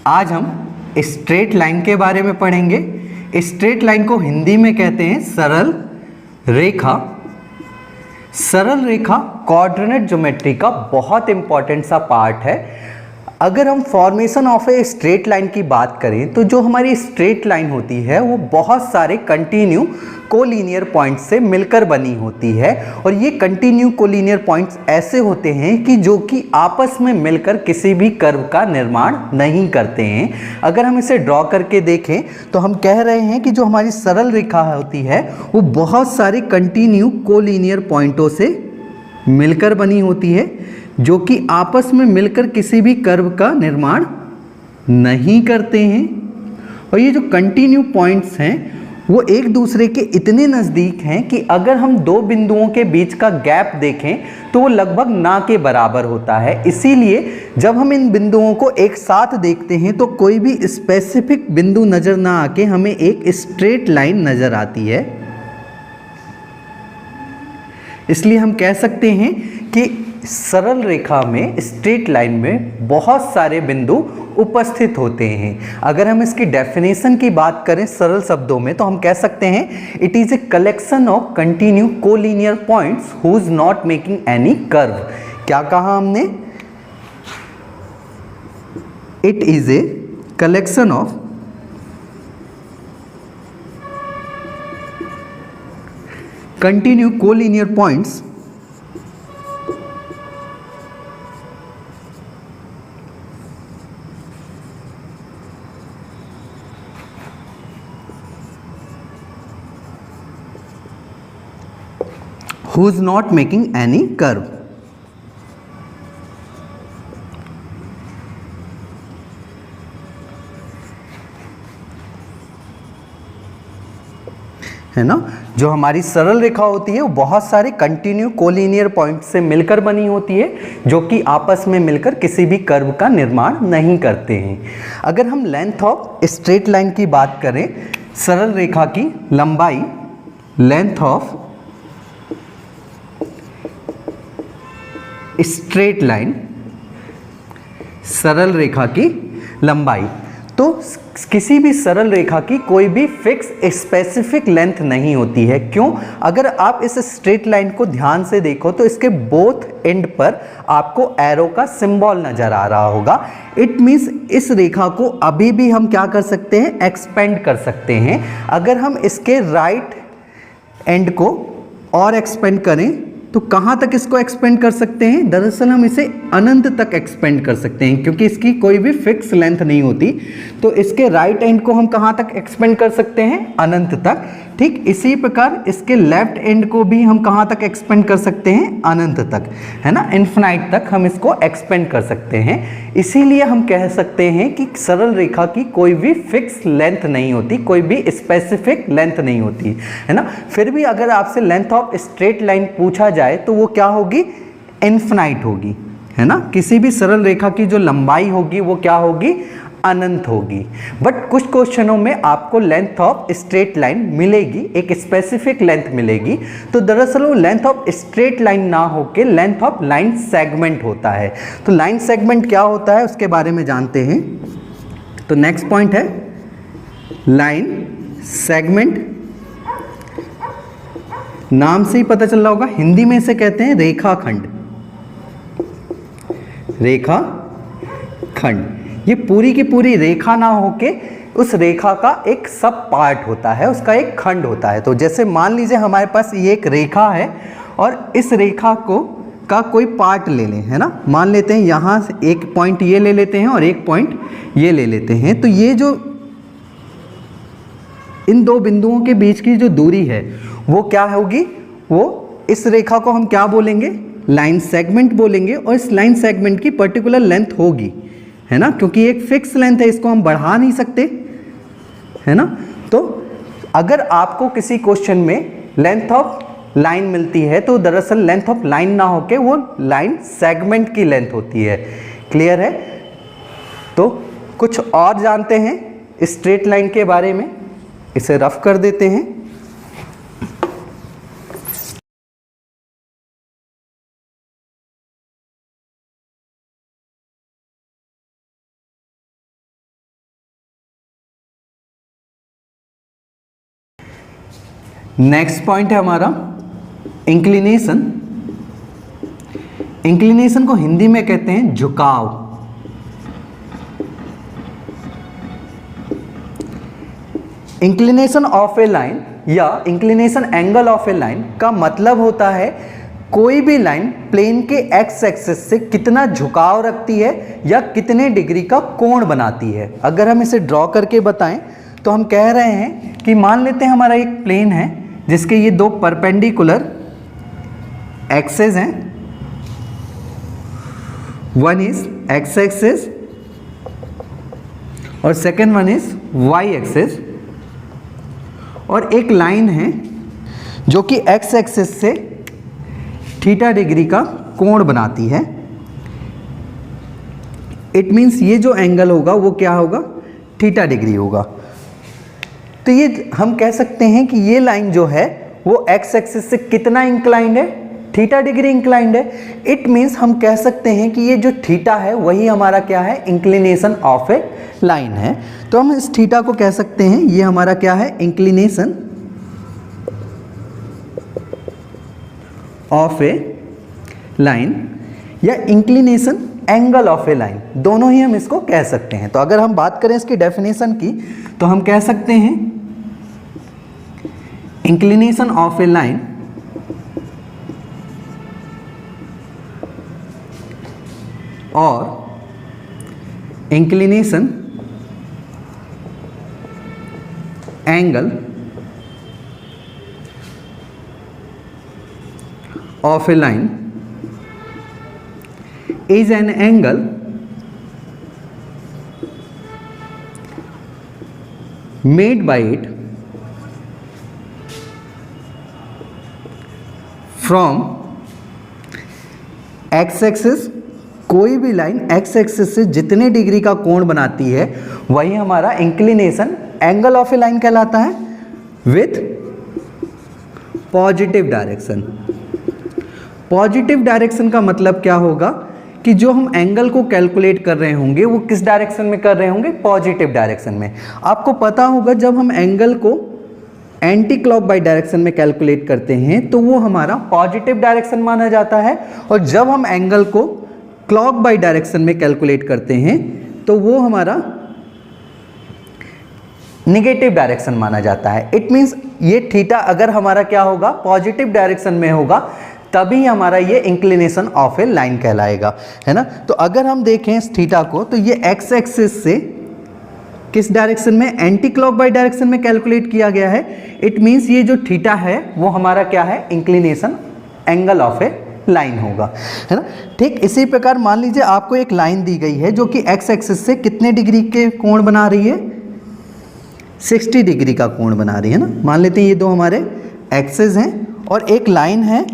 आज हम straight line के बारे में पढ़ेंगे। स्ट्रेट लाइन को हिंदी में कहते हैं सरल रेखा। सरल रेखा कोऑर्डिनेट ज्योमेट्री का बहुत इंपॉर्टेंट सा पार्ट है। अगर हम formation of a straight line की बात करें तो जो हमारी स्ट्रेट लाइन होती है वो बहुत सारे कंटिन्यू कोलिनियर पॉइंट्स से मिलकर बनी होती है, और ये कंटिन्यू कोलिनियर पॉइंट्स ऐसे होते हैं कि जो कि आपस में मिलकर किसी भी कर्व का निर्माण नहीं करते हैं। अगर हम इसे ड्रॉ करके देखें तो हम कह रहे हैं कि जो हमारी सरल रेखा होती है वो बहुत सारे कंटिन्यू कोलिनियर पॉइंटों से मिलकर बनी होती है, जो कि आपस में मिलकर किसी भी कर्व का निर्माण नहीं करते हैं। और ये जो कंटिन्यू पॉइंट्स हैं वो एक दूसरे के इतने नज़दीक हैं कि अगर हम दो बिंदुओं के बीच का गैप देखें तो वो लगभग ना के बराबर होता है। इसीलिए जब हम इन बिंदुओं को एक साथ देखते हैं तो कोई भी स्पेसिफिक बिंदु नज़र ना आके हमें एक स्ट्रेट लाइन नज़र आती है। इसलिए हम कह सकते हैं कि सरल रेखा में, स्ट्रेट लाइन में बहुत सारे बिंदु उपस्थित होते हैं। अगर हम इसकी डेफिनेशन की बात करें सरल शब्दों में तो हम कह सकते हैं it is a collection of continue collinear points who is not making any curve. क्या कहा हमने? It is a collection of continue collinear points who is not making any curve। है ना, जो हमारी सरल रेखा होती है वो बहुत सारे कंटिन्यू कोलिनियर पॉइंट से मिलकर बनी होती है, जो कि आपस में मिलकर किसी भी कर्व का निर्माण नहीं करते हैं। अगर हम लेंथ ऑफ स्ट्रेट लाइन की बात करें, सरल रेखा की लंबाई, लेंथ ऑफ स्ट्रेट लाइन, सरल रेखा की लंबाई, तो किसी भी सरल रेखा की कोई भी फिक्स स्पेसिफिक लेंथ नहीं होती है। क्यों? अगर आप इस स्ट्रेट लाइन को ध्यान से देखो तो इसके बोथ एंड पर आपको एरो का सिंबल नजर आ रहा होगा। इट मीन्स इस रेखा को अभी भी हम क्या कर सकते हैं? एक्सपेंड कर सकते हैं। अगर हम इसके राइट एंड को और एक्सपेंड करें तो कहाँ तक इसको एक्सपेंड कर सकते हैं? दरअसल हम इसे अनंत तक एक्सपेंड कर सकते हैं, क्योंकि इसकी कोई भी फिक्स लेंथ नहीं होती। तो इसके राइट एंड को हम कहाँ तक एक्सपेंड कर सकते हैं? अनंत तक। ठीक इसी प्रकार इसके लेफ्ट एंड को भी हम कहाँ तक एक्सपेंड कर सकते हैं? अनंत तक, है ना, इन्फिनाइट तक हम इसको एक्सपेंड कर सकते हैं। इसीलिए हम कह सकते हैं कि सरल रेखा की कोई भी फिक्स लेंथ नहीं होती, कोई भी स्पेसिफिक लेंथ नहीं होती, है ना। फिर भी अगर आपसे लेंथ ऑफ स्ट्रेट लाइन पूछा जाए तो वो क्या होगी? इन्फिनाइट होगी, है ना। किसी भी सरल रेखा की जो लंबाई होगी वो क्या होगी? अनंत होगी। बट कुछ क्वेश्चनों में आपको लेंथ ऑफ स्ट्रेट लाइन मिलेगी, एक स्पेसिफिक लेंथ मिलेगी। तो दरअसल वो लेंथ ऑफ स्ट्रेट लाइन ना होके लेंथ ऑफ लाइन सेगमेंट होता है। तो लाइन सेगमेंट क्या होता है उसके बारे में जानते हैं। तो नेक्स्ट पॉइंट है लाइन सेगमेंट। नाम से ही पता चल रहा होगा, हिंदी में इसे कहते हैं रेखाखंड। रेखाखंड ये पूरी की पूरी रेखा ना होके उस रेखा का एक सब पार्ट होता है, उसका एक खंड होता है। तो जैसे मान लीजिए हमारे पास ये एक रेखा है और इस रेखा को का कोई पार्ट ले लें, है ना। मान लेते हैं यहाँ से एक पॉइंट ये ले लेते हैं और एक पॉइंट ये ले लेते हैं। तो ये जो इन दो बिंदुओं के बीच की जो दूरी है वो क्या होगी? वो इस रेखा को हम क्या बोलेंगे? लाइन सेगमेंट बोलेंगे। और इस लाइन सेगमेंट की पर्टिकुलर लेंथ होगी, है ना, क्योंकि एक फिक्स लेंथ है, इसको हम बढ़ा नहीं सकते, है ना। तो अगर आपको किसी क्वेश्चन में लेंथ ऑफ लाइन मिलती है तो दरअसल लेंथ ऑफ लाइन ना होके वो लाइन सेगमेंट की लेंथ होती है। क्लियर है? तो कुछ और जानते हैं स्ट्रेट लाइन के बारे में, इसे रफ कर देते हैं। नेक्स्ट पॉइंट है हमारा इंक्लिनेशन। इंक्लिनेशन को हिंदी में कहते हैं झुकाव। इंक्लिनेशन ऑफ ए लाइन या inclination angle of a line का मतलब होता है कोई भी लाइन प्लेन के एक्स एक्सिस से कितना झुकाव रखती है या कितने डिग्री का कोण बनाती है। अगर हम इसे ड्रॉ करके बताएं तो हम कह रहे हैं कि मान लेते हैं हमारा एक प्लेन है जिसके ये दो परपेंडिकुलर एक्सेस हैं, वन इज एक्स एक्सिस और second one is Y axis, और एक लाइन है जो कि एक्स एक्सिस से थीटा डिग्री का कोण बनाती है। इट मीन्स ये जो एंगल होगा वो क्या होगा, थीटा डिग्री होगा। तो ये हम कह सकते हैं कि ये लाइन जो है वो एक्स एक्सिस से कितना इंक्लाइंड है, थीटा डिग्री इंक्लाइंड है। इट मीन्स हम कह सकते हैं कि ये जो थीटा है वही हमारा क्या है, इंक्लिनेशन ऑफ ए लाइन है। तो हम इस थीटा को कह सकते हैं ये हमारा क्या है, इंक्लिनेशन ऑफ ए लाइन या inclination angle of a line, दोनों ही हम इसको कह सकते हैं। तो अगर हम बात करें इसकी डेफिनेशन की तो हम कह सकते हैं इंक्लिनेशन ऑफ ए लाइन और inclination angle of a line is an angle made by it from x axis। कोई भी लाइन x एक्सिस से जितने डिग्री का कोण बनाती है वही हमारा inclination angle of a line कहलाता है with positive direction. Positive direction का मतलब क्या होगा कि जो हम एंगल को कैलकुलेट कर रहे होंगे वो किस डायरेक्शन में कर रहे होंगे, पॉजिटिव डायरेक्शन में। आपको पता होगा जब हम एंगल को एंटी क्लॉक बाई डायरेक्शन में कैलकुलेट करते हैं तो वो हमारा पॉजिटिव डायरेक्शन माना जाता है, और जब हम एंगल को क्लॉक बाई डायरेक्शन में कैलकुलेट करते हैं तो वो हमारा निगेटिव डायरेक्शन माना जाता है। इट मीन्स ये थीटा अगर हमारा क्या होगा, पॉजिटिव डायरेक्शन में होगा तभी हमारा ये इंक्लिनेशन ऑफ ए लाइन कहलाएगा, है ना। तो अगर हम देखें इस थीटा को तो ये एक्स एक्सिस से किस डायरेक्शन में, एंटी क्लॉक बाई डायरेक्शन में कैलकुलेट किया गया है। इट मीन्स ये जो थीटा है वो हमारा क्या है, inclination angle of a line होगा, है ना। ठीक इसी प्रकार मान लीजिए आपको एक लाइन दी गई है जो कि एक्स एक्सिस से कितने डिग्री के कोण बना रही है, 60 डिग्री का कोण बना रही है ना। मान लेते हैं ये दो हमारे एक्सिस हैं और एक लाइन है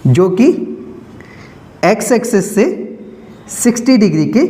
जो कि एक्स एक्सिस से 60 डिग्री के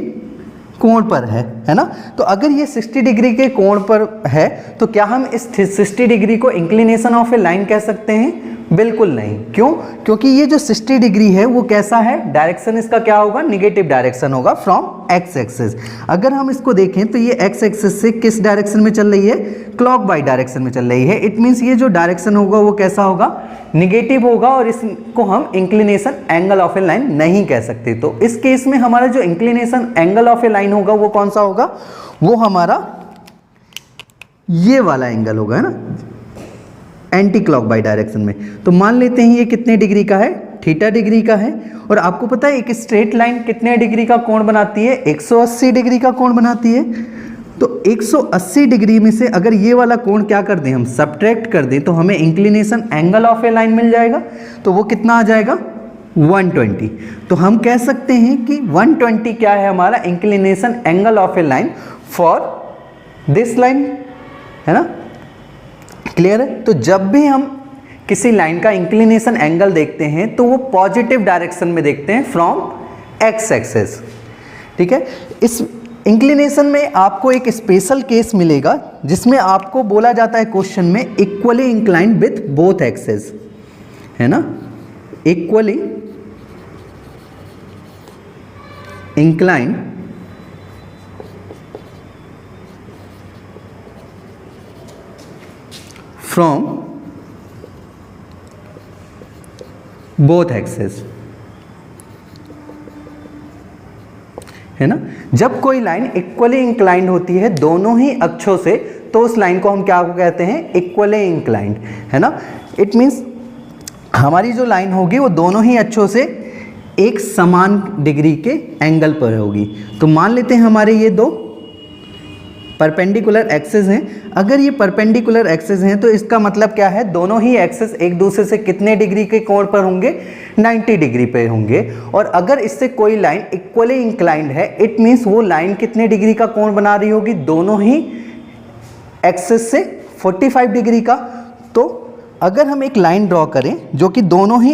कोण पर है ना। तो अगर ये 60 डिग्री के कोण पर है तो क्या हम इस 60 डिग्री को इंक्लिनेशन ऑफ ए लाइन कह सकते हैं? बिल्कुल नहीं। क्यों? क्योंकि ये जो 60 डिग्री है वो कैसा है, डायरेक्शन इसका क्या होगा, निगेटिव डायरेक्शन होगा फ्रॉम एक्स एक्सिस। अगर हम इसको देखें तो ये एक्स एक्सिस से किस डायरेक्शन में चल रही है, क्लॉक बाई डायरेक्शन में चल रही है। इट मीन्स ये जो डायरेक्शन होगा वो कैसा होगा, निगेटिव होगा, और इसको हम inclination angle of a line नहीं कह सकते। तो इस केस में हमारा जो inclination angle of a line होगा वो कौन सा होगा, वो हमारा ये वाला एंगल होगा, है ना, एंटी क्लॉक बाई डायरेक्शन में। तो मान लेते हैं ये कितने डिग्री का है, थीटा डिग्री का है। और आपको पता है एक स्ट्रेट लाइन कितने डिग्री का कोण बनाती है, 180 डिग्री का कोण बनाती है। तो 180 डिग्री में से अगर ये वाला कोण क्या कर दें, हम सब्ट्रैक्ट कर दें, तो हमें inclination angle of a line मिल जाएगा। तो वो कितना आ जाएगा, 120। तो हम कह सकते हैं कि 120 क्या है हमारा inclination angle of a line for this line, है ना। क्लियर है? तो जब भी हम किसी लाइन का इंक्लिनेशन एंगल देखते हैं तो वो पॉजिटिव डायरेक्शन में देखते हैं फ्रॉम एक्स एक्सिस। ठीक है, इस इंक्लिनेशन में आपको एक स्पेशल केस मिलेगा जिसमें आपको बोला जाता है क्वेश्चन में equally inclined with both axes, है ना, equally inclined from both axes, है ना। जब कोई लाइन इक्वली इंक्लाइंड होती है दोनों ही अक्षों से, तो उस लाइन को हम क्या कहते हैं, इक्वली इंक्लाइंड, है ना। इट मीन्स हमारी जो लाइन होगी वो दोनों ही अक्षों से एक समान डिग्री के एंगल पर होगी। तो मान लेते हैं हमारे ये दो परपेंडिकुलर एक्सेस हैं। अगर ये परपेंडिकुलर एक्सेस हैं तो इसका मतलब क्या है, दोनों ही एक्सेस एक दूसरे से कितने डिग्री के कोण पर होंगे, 90 डिग्री पे होंगे। और अगर इससे कोई लाइन इक्वली इंक्लाइंड है, इट मीन्स वो लाइन कितने डिग्री का कोण बना रही होगी, दोनों ही एक्सेस से 45 डिग्री का। तो अगर हम एक लाइन ड्रॉ करें जो कि दोनों ही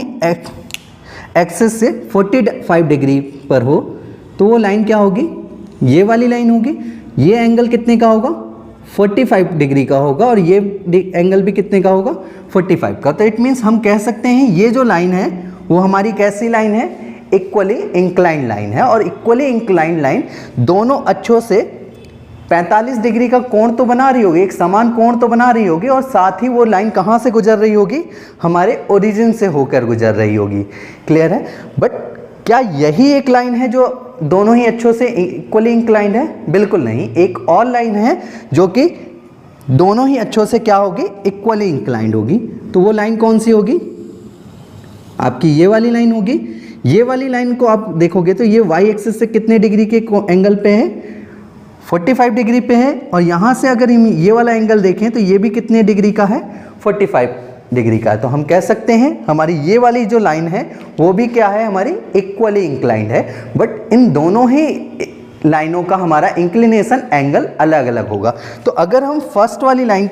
एक्सेस से 45 डिग्री पर हो, तो वो लाइन क्या होगी, ये वाली लाइन होगी। ये एंगल कितने का होगा, 45 डिग्री का होगा, और ये एंगल भी कितने का होगा, 45 का। तो इट मीन्स हम कह सकते हैं ये जो लाइन है वो हमारी कैसी लाइन है, इक्वली इंक्लाइंड लाइन है। और इक्वली इंक्लाइंड लाइन दोनों अक्षों से 45 डिग्री का कोण तो बना रही होगी, एक समान कोण तो बना रही होगी, और साथ ही वो लाइन कहाँ से गुजर रही होगी, हमारे ओरिजिन से होकर गुजर रही होगी। क्लियर है। बट क्या यही एक लाइन है जो दोनों ही अक्षों से इक्वली इंक्लाइंड है, बिल्कुल नहीं। एक और लाइन है जो कि दोनों ही अक्षों से क्या होगी, इक्वली इंक्लाइंड होगी। तो वो लाइन कौन सी होगी, आपकी ये वाली लाइन होगी। ये वाली लाइन को आप देखोगे तो ये वाई एक्सिस से कितने डिग्री के एंगल पे है, 45 डिग्री पे है। और यहाँ से अगर हम ये वाला एंगल देखें तो ये भी कितने डिग्री का है, 45 डिग्री का है। तो हम कह सकते हैं हमारी ये वाली जो लाइन है वो भी क्या है, हमारी इक्वली इंक्लाइंड है। बट इन दोनों ही लाइनों का हमारा इंक्लिनेशन एंगल अलग अलग होगा। तो अगर हम फर्स्ट वाली लाइन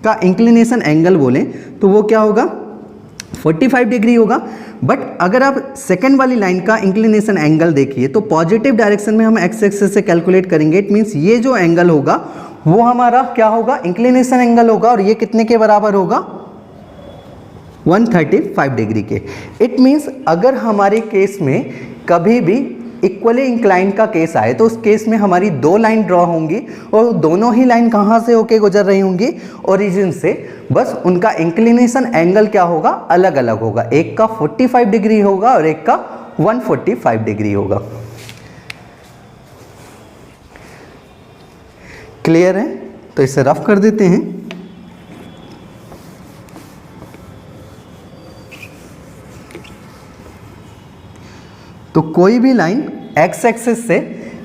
का इंक्लिनेशन एंगल बोलें तो वो क्या होगा, 45 डिग्री होगा। बट अगर आप सेकेंड वाली लाइन का इंक्लिनेशन एंगल देखिए तो पॉजिटिव डायरेक्शन में हम एक्स एक्सिस से कैलकुलेट करेंगे। इट मीन्स ये जो एंगल होगा वो हमारा क्या होगा, इंक्लिनेशन एंगल होगा, और ये कितने के बराबर होगा, 135 डिग्री के। इट मीन्स अगर हमारे केस में कभी भी इक्वली इंक्लाइंड का केस आए तो उस केस में हमारी दो लाइन ड्रॉ होंगी, और दोनों ही लाइन कहाँ से होके गुजर रही होंगी, ओरिजिन से। बस उनका इंक्लिनेशन एंगल क्या होगा, अलग अलग होगा। एक का 45 डिग्री होगा और एक का 145 डिग्री होगा। क्लियर है। तो इसे रफ कर देते हैं। तो कोई भी लाइन एक्स एक्सिस से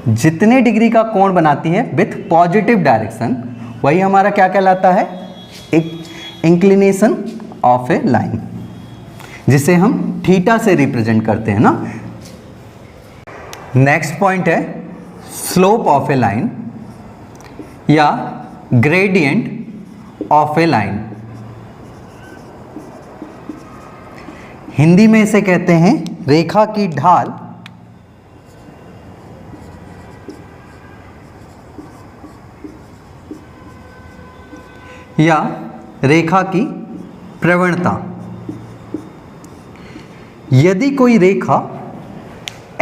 जितने डिग्री का कोण बनाती है विथ पॉजिटिव डायरेक्शन, वही हमारा क्या कहलाता है, एक इंक्लिनेशन ऑफ ए लाइन, जिसे हम थीटा से रिप्रेजेंट करते हैं ना। नेक्स्ट पॉइंट है स्लोप ऑफ ए लाइन या gradient of a line. Hindi में इसे कहते हैं रेखा की ढाल या रेखा की प्रवणता। यदि कोई रेखा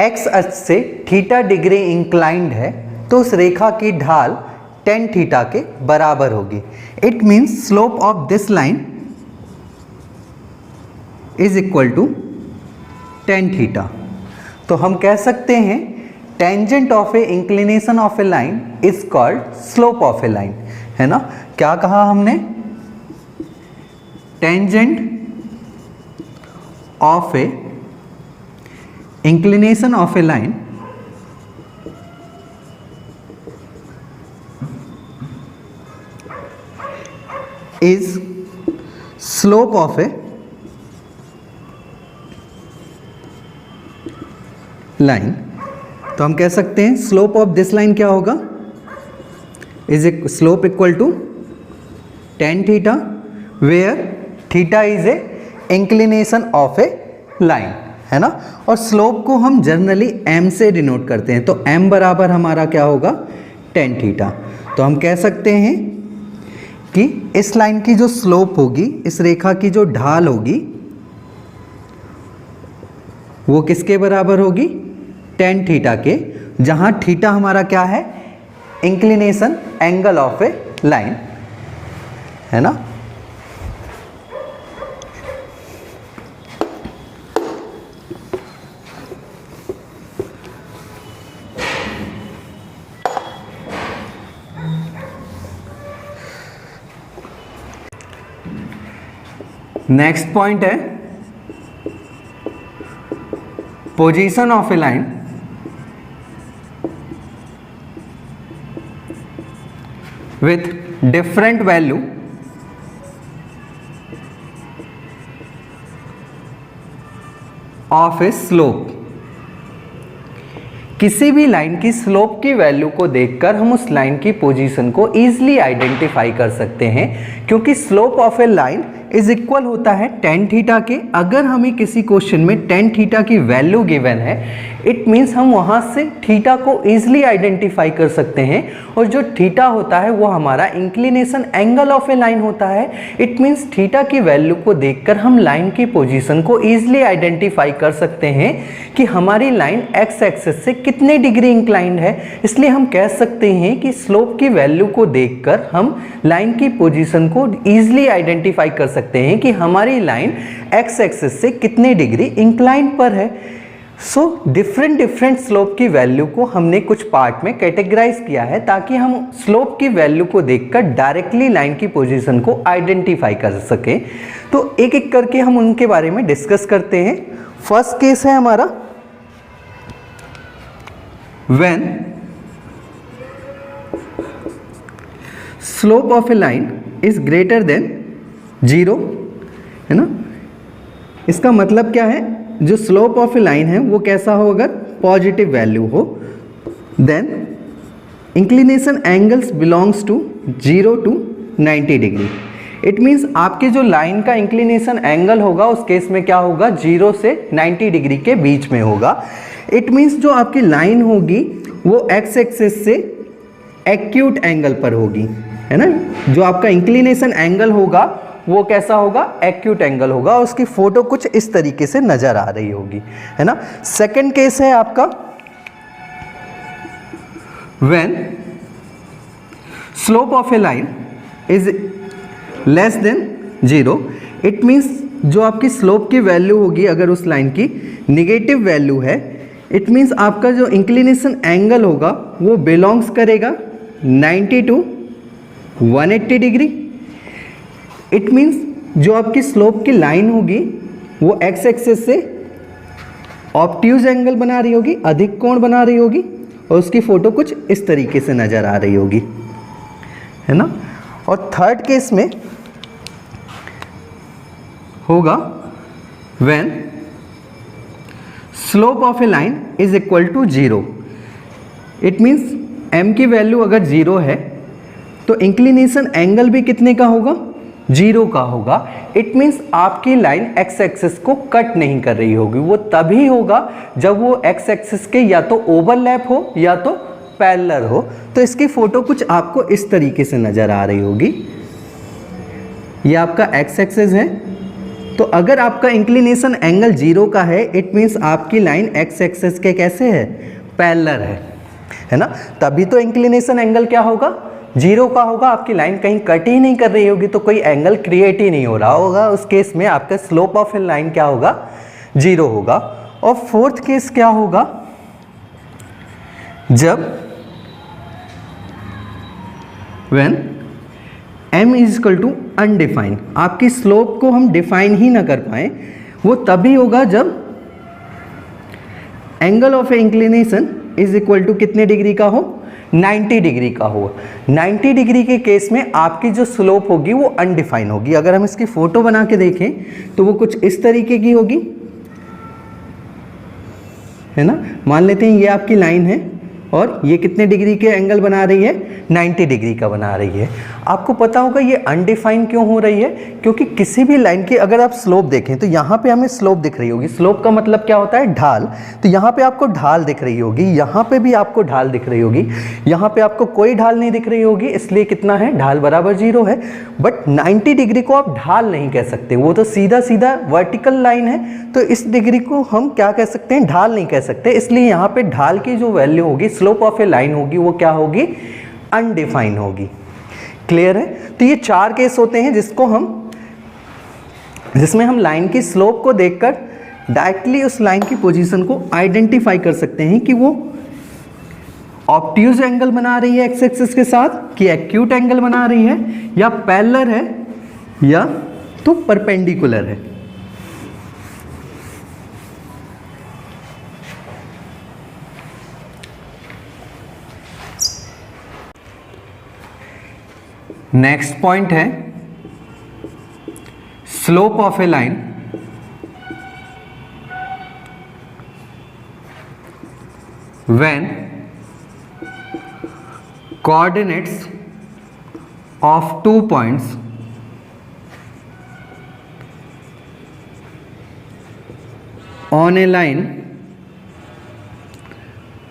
एक्स अक्ष से थीटा डिग्री इंक्लाइंड है तो उस रेखा की ढाल tan थीटा के बराबर होगी। It means slope of this line is equal to tan theta. तो हम कह सकते हैं tangent of a inclination of a line is called slope of a line, है ना। क्या कहा हमने, tangent of a inclination of a line is slope of a line. तो हम कह सकते हैं स्लोप ऑफ दिस लाइन क्या होगा, is a slope equal to tan theta, where theta is a inclination of a line, है ना। और स्लोप को हम जनरली m से डिनोट करते हैं, तो m बराबर हमारा क्या होगा, tan थीटा। तो हम कह सकते हैं कि इस लाइन की जो स्लोप होगी, इस रेखा की जो ढाल होगी, वो किसके बराबर होगी, tan थीटा के, जहां थीटा हमारा क्या है, inclination angle of a line, है ना। नेक्स्ट पॉइंट है position of a line with different value of A slope. किसी भी लाइन की स्लोप की वैल्यू को देखकर हम उस लाइन की पोजीशन को इजीली आइडेंटिफाई कर सकते हैं, क्योंकि slope of a line is equal होता है टेन थीटा के। अगर हमें किसी क्वेश्चन में टेन थीटा की वैल्यू गिवन है, इट मीन्स हम वहां से थीटा को इजीली आइडेंटिफाई कर सकते हैं, और जो थीटा होता है वो हमारा inclination angle of a line होता है। इट मीन्स थीटा की वैल्यू को देखकर हम लाइन की पोजीशन को इजीली आइडेंटिफाई कर सकते हैं कि हमारी लाइन एक्स एक्सिस से कितने डिग्री इंक्लाइंड है। इसलिए हम कह सकते हैं कि स्लोप की वैल्यू को देखकर हम लाइन की पोजीशन को इजीली आइडेंटिफाई कर सकते हैं कि हमारी लाइन एक्स एक्सिस से कितने डिग्री इंक्लाइंड पर है। सो डिफरेंट स्लोप की वैल्यू को हमने कुछ पार्ट में कैटेगराइज किया है, ताकि हम स्लोप की वैल्यू को देखकर डायरेक्टली लाइन की पोजीशन को आइडेंटिफाई कर सकें। तो एक एक करके हम उनके बारे में डिस्कस करते हैं। फर्स्ट केस है हमारा when slope of a line is greater than 0, है ना। इसका मतलब क्या है, जो स्लोप ऑफ ए लाइन है वो कैसा हो, अगर पॉजिटिव वैल्यू हो, then inclination angles belongs to 0 to 90 degree. It means आपके जो लाइन का इंक्लिनेशन एंगल होगा उस केस में क्या होगा, 0 से 90 डिग्री के बीच में होगा। इट मीन्स जो आपकी लाइन होगी वो एक्स एक्सिस से एक्यूट एंगल पर होगी, है ना। जो आपका इंक्लिनेशन एंगल होगा वो कैसा होगा, एक्यूट एंगल होगा। उसकी फोटो कुछ इस तरीके से नजर आ रही होगी, है ना। सेकंड केस है आपका when slope of a line is less than 0। It means जो आपकी स्लोप की वैल्यू होगी, अगर उस लाइन की निगेटिव वैल्यू है, इट मीन्स आपका जो इंक्लिनेशन एंगल होगा वो बिलोंग्स करेगा 90 to 180 डिग्री। इट मीन्स जो आपकी स्लोप की लाइन होगी वो एक्स एक्सिस से ऑब्ट्यूज एंगल बना रही होगी, अधिक कोण बना रही होगी, और उसकी फोटो कुछ इस तरीके से नजर आ रही होगी, है ना। और थर्ड केस में होगा when slope of a line is equal to 0। It means m की वैल्यू अगर 0 है तो इंक्लिनेशन एंगल भी कितने का होगा, 0 का होगा। इट मीन्स आपकी लाइन एक्स एक्सिस को कट नहीं कर रही होगी। वो तभी होगा जब वो एक्स एक्सिस के या तो ओवरलैप हो या तो पैरेलल हो। तो इसकी फोटो कुछ आपको इस तरीके से नजर आ रही होगी। ये आपका एक्स एक्सिस है, तो अगर आपका इंक्लिनेशन एंगल 0 का है, इट मीन्स आपकी लाइन एक्स एक्सिस के कैसे है, पैरेलल है ना। तभी तो इंक्लिनेशन एंगल क्या होगा, 0 का होगा। आपकी लाइन कहीं कट ही नहीं कर रही होगी, तो कोई एंगल क्रिएट ही नहीं हो रहा होगा। उस केस में आपका स्लोप ऑफ ए लाइन क्या होगा, 0 होगा। और फोर्थ केस क्या होगा, जब when m is equal to undefine, आपकी स्लोप को हम डिफाइन ही ना कर पाए। वो तभी होगा जब angle of a inclination is equal to कितने डिग्री का हो, 90 डिग्री का हो। 90 डिग्री के केस में आपकी जो स्लोप होगी वो अनडिफाइन होगी। अगर हम इसकी फोटो बना के देखें तो वो कुछ इस तरीके की होगी, है ना। मान लेते हैं ये आपकी लाइन है और ये कितने डिग्री के एंगल बना रही है, 90 डिग्री का बना रही है। आपको पता होगा ये अनडिफाइन क्यों हो रही है, क्योंकि किसी भी लाइन की अगर आप स्लोप देखें तो यहाँ पे हमें स्लोप दिख रही होगी। स्लोप का मतलब क्या होता है, ढाल। तो यहाँ पे आपको ढाल दिख रही होगी, यहाँ पे भी आपको ढाल दिख रही होगी, यहाँ पे आपको कोई ढाल नहीं दिख रही होगी। इसलिए कितना है, ढाल बराबर 0 है। बट 90 डिग्री को आप ढाल नहीं कह सकते, वो तो सीधा सीधा वर्टिकल लाइन है। तो इस डिग्री को हम क्या कह सकते हैं, ढाल नहीं कह सकते। इसलिए यहाँ पे ढाल की जो वैल्यू होगी, स्लोप ऑफ ए लाइन होगी, वो क्या होगी, अनडिफाइन होगी। क्लियर है। तो ये 4 केस होते हैं जिसमें हम लाइन की स्लोप को देखकर डायरेक्टली उस लाइन की पोजीशन को आइडेंटिफाई कर सकते हैं कि वो ऑब्ट्यूज एंगल बना रही है एक्स एक्सिस के साथ, कि एक्यूट एंगल बना रही है, या पैरेलल है, या तो परपेंडिकुलर है। नेक्स्ट पॉइंट है slope of a line when coordinates of 2 points on a line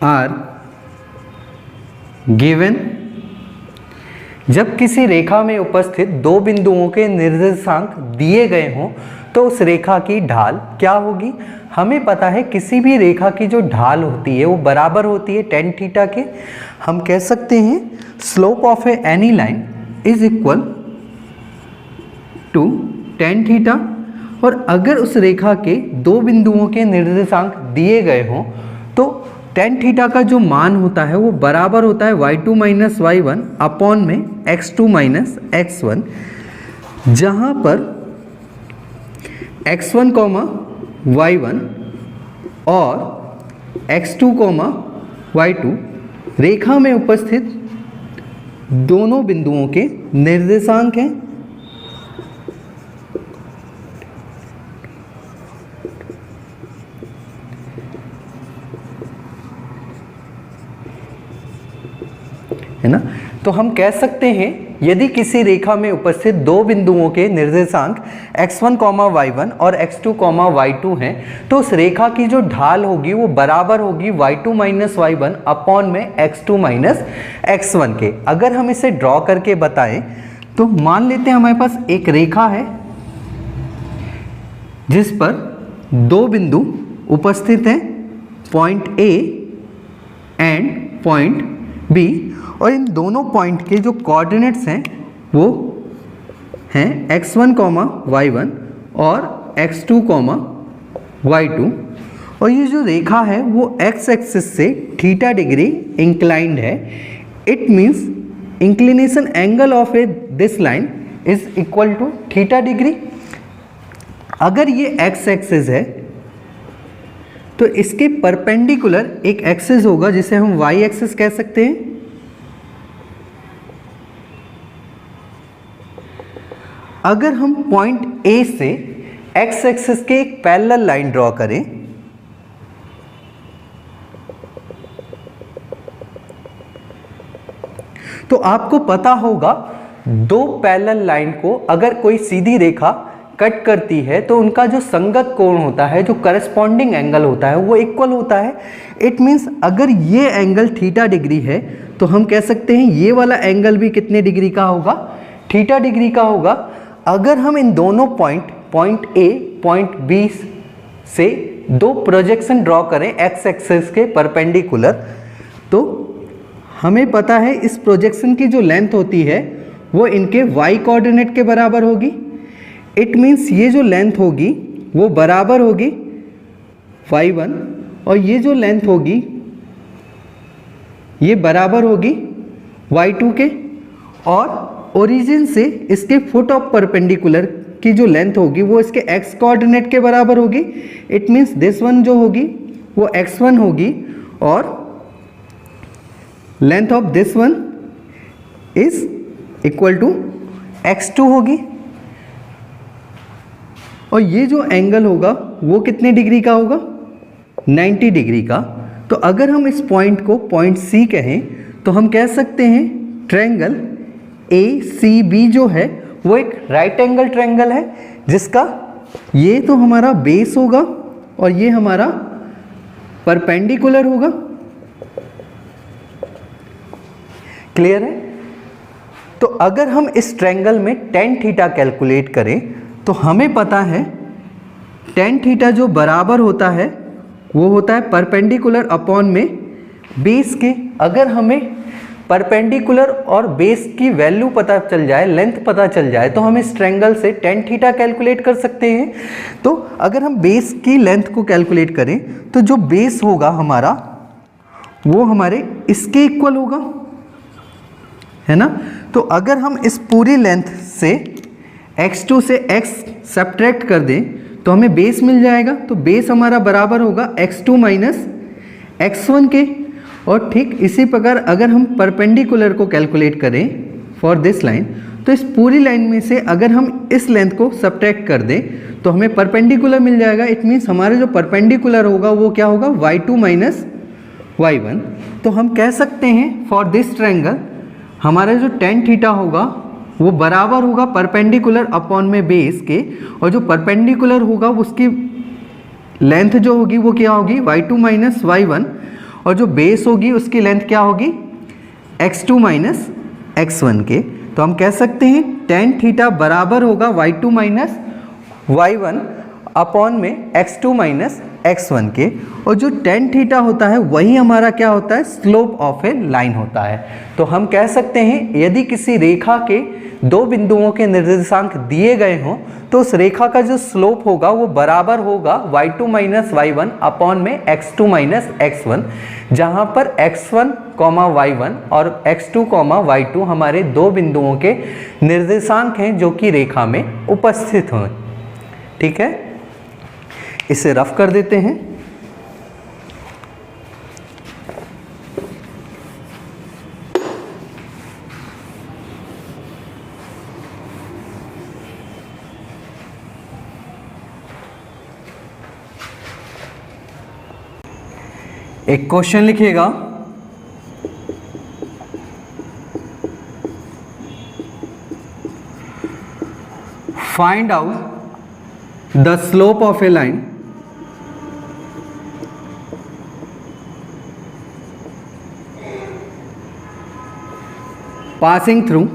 are given। जब किसी रेखा में उपस्थित दो बिंदुओं के निर्देशांक दिए गए हों तो उस रेखा की ढाल क्या होगी। हमें पता है किसी भी रेखा की जो ढाल होती है वो बराबर होती है tan थीटा के। हम कह सकते हैं slope of any line is equal to tan theta. और अगर उस रेखा के दो बिंदुओं के निर्देशांक दिए गए हों तो tan थीटा का जो मान होता है वो बराबर होता है y2 माइनस y1 अपॉन में x2 माइनस x1, जहाँ पर x1 कॉमा y1 और x2 कॉमा y2 रेखा में उपस्थित दोनों बिंदुओं के निर्देशांक हैं। है ना। तो हम कह सकते हैं यदि किसी रेखा में उपस्थित दो बिंदुओं के निर्देशांक x1, y1 और x2, y2 हैं तो उस रेखा की जो ढाल होगी वो बराबर होगी y2 माइनस y1 अपॉन में x2 माइनस x1 के। अगर हम इसे ड्रॉ करके बताएं तो मान लेते हैं हमारे पास एक रेखा है जिस पर दो बिंदु उपस्थित हैं, point A and point B, और इन दोनों पॉइंट के जो कोऑर्डिनेट्स हैं वो हैं x1, y1 और x2, y2। और ये जो रेखा है वो x एक्सिस से थीटा डिग्री इंक्लाइंड है। It means inclination angle of this line is equal to theta degree. अगर ये x एक्सिस है तो इसके परपेंडिकुलर एक एक्सिस होगा जिसे हम y एक्सिस कह सकते हैं। अगर हम पॉइंट A से x एक्सिस के एक पैरेलल लाइन ड्रॉ करें तो आपको पता होगा दो पैरेलल लाइन को अगर कोई सीधी रेखा कट करती है तो उनका जो संगत कोण होता है, जो करस्पॉन्डिंग एंगल होता है, वो इक्वल होता है। इट मीन्स अगर ये एंगल थीटा डिग्री है तो हम कह सकते हैं ये वाला एंगल भी कितने डिग्री का होगा, थीटा डिग्री का होगा। अगर हम इन दोनों पॉइंट A, पॉइंट B से दो प्रोजेक्शन ड्रॉ करें x एक्सिस के परपेंडिकुलर, तो हमें पता है इस प्रोजेक्शन की जो लेंथ होती है वो इनके y कोऑर्डिनेट के बराबर होगी। इट मीन्स ये जो लेंथ होगी वो बराबर होगी y1 और ये जो लेंथ होगी ये बराबर होगी y2 के, और ओरिजिन से इसके फुट ऑफ परपेंडिकुलर की जो लेंथ होगी वो इसके x कोऑर्डिनेट के बराबर होगी। इट मीन्स दिस वन जो होगी वो x1 होगी और length of this one is equal to x2 होगी। और ये जो एंगल होगा वो कितने डिग्री का होगा, 90 डिग्री का। तो अगर हम इस पॉइंट को पॉइंट C कहें तो हम कह सकते हैं ट्रायंगल ACB जो है वो एक राइट एंगल ट्रायंगल है जिसका ये तो हमारा बेस होगा और ये हमारा परपेंडिकुलर होगा। क्लियर है। तो अगर हम इस ट्रायंगल में tan थीटा कैलकुलेट करें तो हमें पता है tan थीटा जो बराबर होता है वो होता है परपेंडिकुलर अपॉन में बेस के। अगर हमें परपेंडिकुलर और बेस की वैल्यू पता चल जाए, लेंथ पता चल जाए, तो हम इस ट्रायंगल से tan थीटा कैलकुलेट कर सकते हैं। तो अगर हम बेस की लेंथ को कैलकुलेट करें तो जो बेस होगा हमारा वो हमारे इसके इक्वल होगा, है ना। तो अगर हम इस पूरी लेंथ से x2 से x सब्ट्रैक्ट कर दें तो हमें बेस मिल जाएगा, तो बेस हमारा बराबर होगा x2 माइनस x1 के। और ठीक इसी प्रकार अगर हम परपेंडिकुलर को कैलकुलेट करें फॉर दिस लाइन, तो इस पूरी लाइन में से अगर हम इस लेंथ को सब्ट्रैक्ट कर दें तो हमें परपेंडिकुलर मिल जाएगा। इट मीन्स हमारा जो परपेंडिकुलर होगा वो क्या होगा, y2 माइनस y1। तो हम कह सकते हैं फॉर दिस ट्रायंगल हमारा जो tan थीटा होगा वो बराबर होगा परपेंडिकुलर अपॉन में बेस के, और जो परपेंडिकुलर होगा उसकी लेंथ जो होगी वो क्या होगी, y2 माइनस y1, और जो बेस होगी उसकी लेंथ क्या होगी, x2 माइनस x1 के। तो हम कह सकते हैं tan थीटा बराबर होगा y2 माइनस y1 अपॉन में x2 माइनस x1 के। और जो tan थीटा होता है वही हमारा क्या होता है, स्लोप ऑफ ए लाइन होता है। तो हम कह सकते हैं यदि किसी रेखा के दो बिंदुओं के निर्देशांक दिए गए हों तो उस रेखा का जो स्लोप होगा वो बराबर होगा y2 माइनस y1 अपॉन में x2 माइनस x1, जहाँ पर x1 y1 और x2 y2 हमारे दो बिंदुओं के निर्देशांक हैं जो कि रेखा में उपस्थित हों। ठीक है, इसे रफ कर देते हैं। एक क्वेश्चन लिखिएगा, find out the slope of a line passing through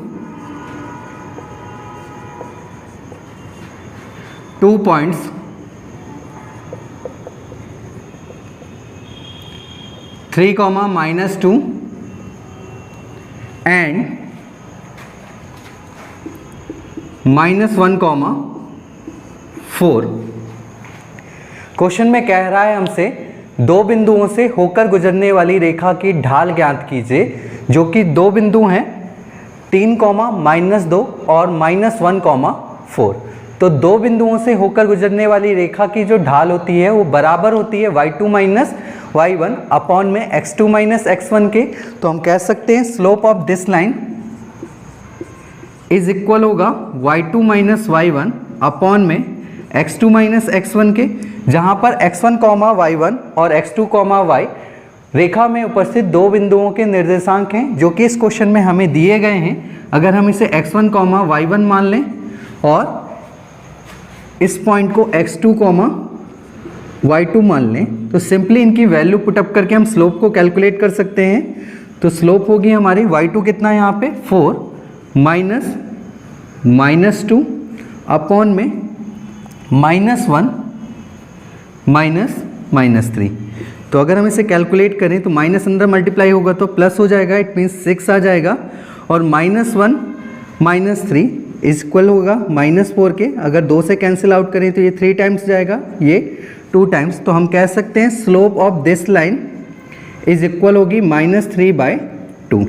2 points (3, -2) and -1, 4। Question में कह रहा है हमसे दो बिंदुओं से होकर गुजरने वाली रेखा की ढाल ज्ञात कीजिए, जो कि दो बिंदु हैं 3, -2 और -1, 4। तो दो बिंदुओं से होकर गुजरने वाली रेखा की जो ढाल होती है वो बराबर होती है y2 माइनस y1 अपॉन में x2 माइनस x1 के। तो हम कह सकते हैं slope of this line is equal होगा y2 माइनस y1 अपॉन में x2 माइनस x1 के, जहाँ पर x1, y1 और x2, y रेखा में उपस्थित दो बिंदुओं के निर्देशांक हैं जो कि इस क्वेश्चन में हमें दिए गए हैं। अगर हम इसे x1, y1 मान लें और इस पॉइंट को x2, y2 मान लें तो सिंपली इनकी वैल्यू पुटअप करके हम स्लोप को कैलकुलेट कर सकते हैं। तो स्लोप होगी हमारी y2 कितना है यहाँ पे 4 -2 अपॉन में -1 -3। तो अगर हम इसे कैलकुलेट करें तो माइनस अंदर मल्टीप्लाई होगा तो प्लस हो जाएगा, इट मीन्स 6 आ जाएगा, और -1 -3 इज इक्वल होगा -4 के। अगर 2 से कैंसिल आउट करें तो ये 3 टाइम्स जाएगा, ये 2 टाइम्स। तो हम कह सकते हैं slope of this line is equal होगी -3/2,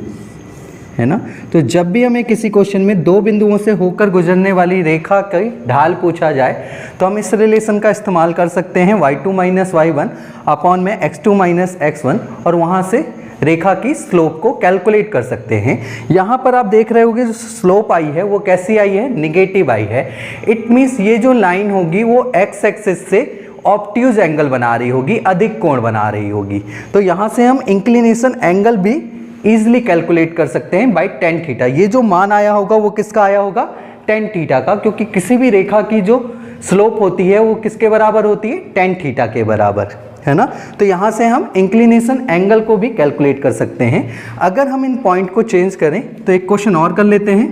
है ना। तो जब भी हमें किसी क्वेश्चन में दो बिंदुओं से होकर गुजरने वाली रेखा की ढाल पूछा जाए तो हम इस रिलेशन का इस्तेमाल कर सकते हैं y2 माइनस y1 अपॉन में x2 माइनस x1, और वहाँ से रेखा की स्लोप को कैलकुलेट कर सकते हैं। यहाँ पर आप देख रहे होंगे जो स्लोप आई है वो कैसी आई है, निगेटिव आई है। इट मीन्स ये जो लाइन होगी वो x एक्सिस से ऑब्ट्यूज एंगल बना रही होगी, अधिक कोण बना रही होगी। तो यहाँ से हम इंक्लिनेशन एंगल भी इजीली कैलकुलेट कर सकते हैं बाय tan थीटा। ये जो मान आया होगा वो किसका आया होगा, tan थीटा का, क्योंकि किसी भी रेखा की जो स्लोप होती है वो किसके बराबर होती है, tan थीटा के बराबर, है ना। तो यहाँ से हम इंक्लिनेशन एंगल को भी कैलकुलेट कर सकते हैं। अगर हम इन पॉइंट को चेंज करें तो एक क्वेश्चन और कर लेते हैं।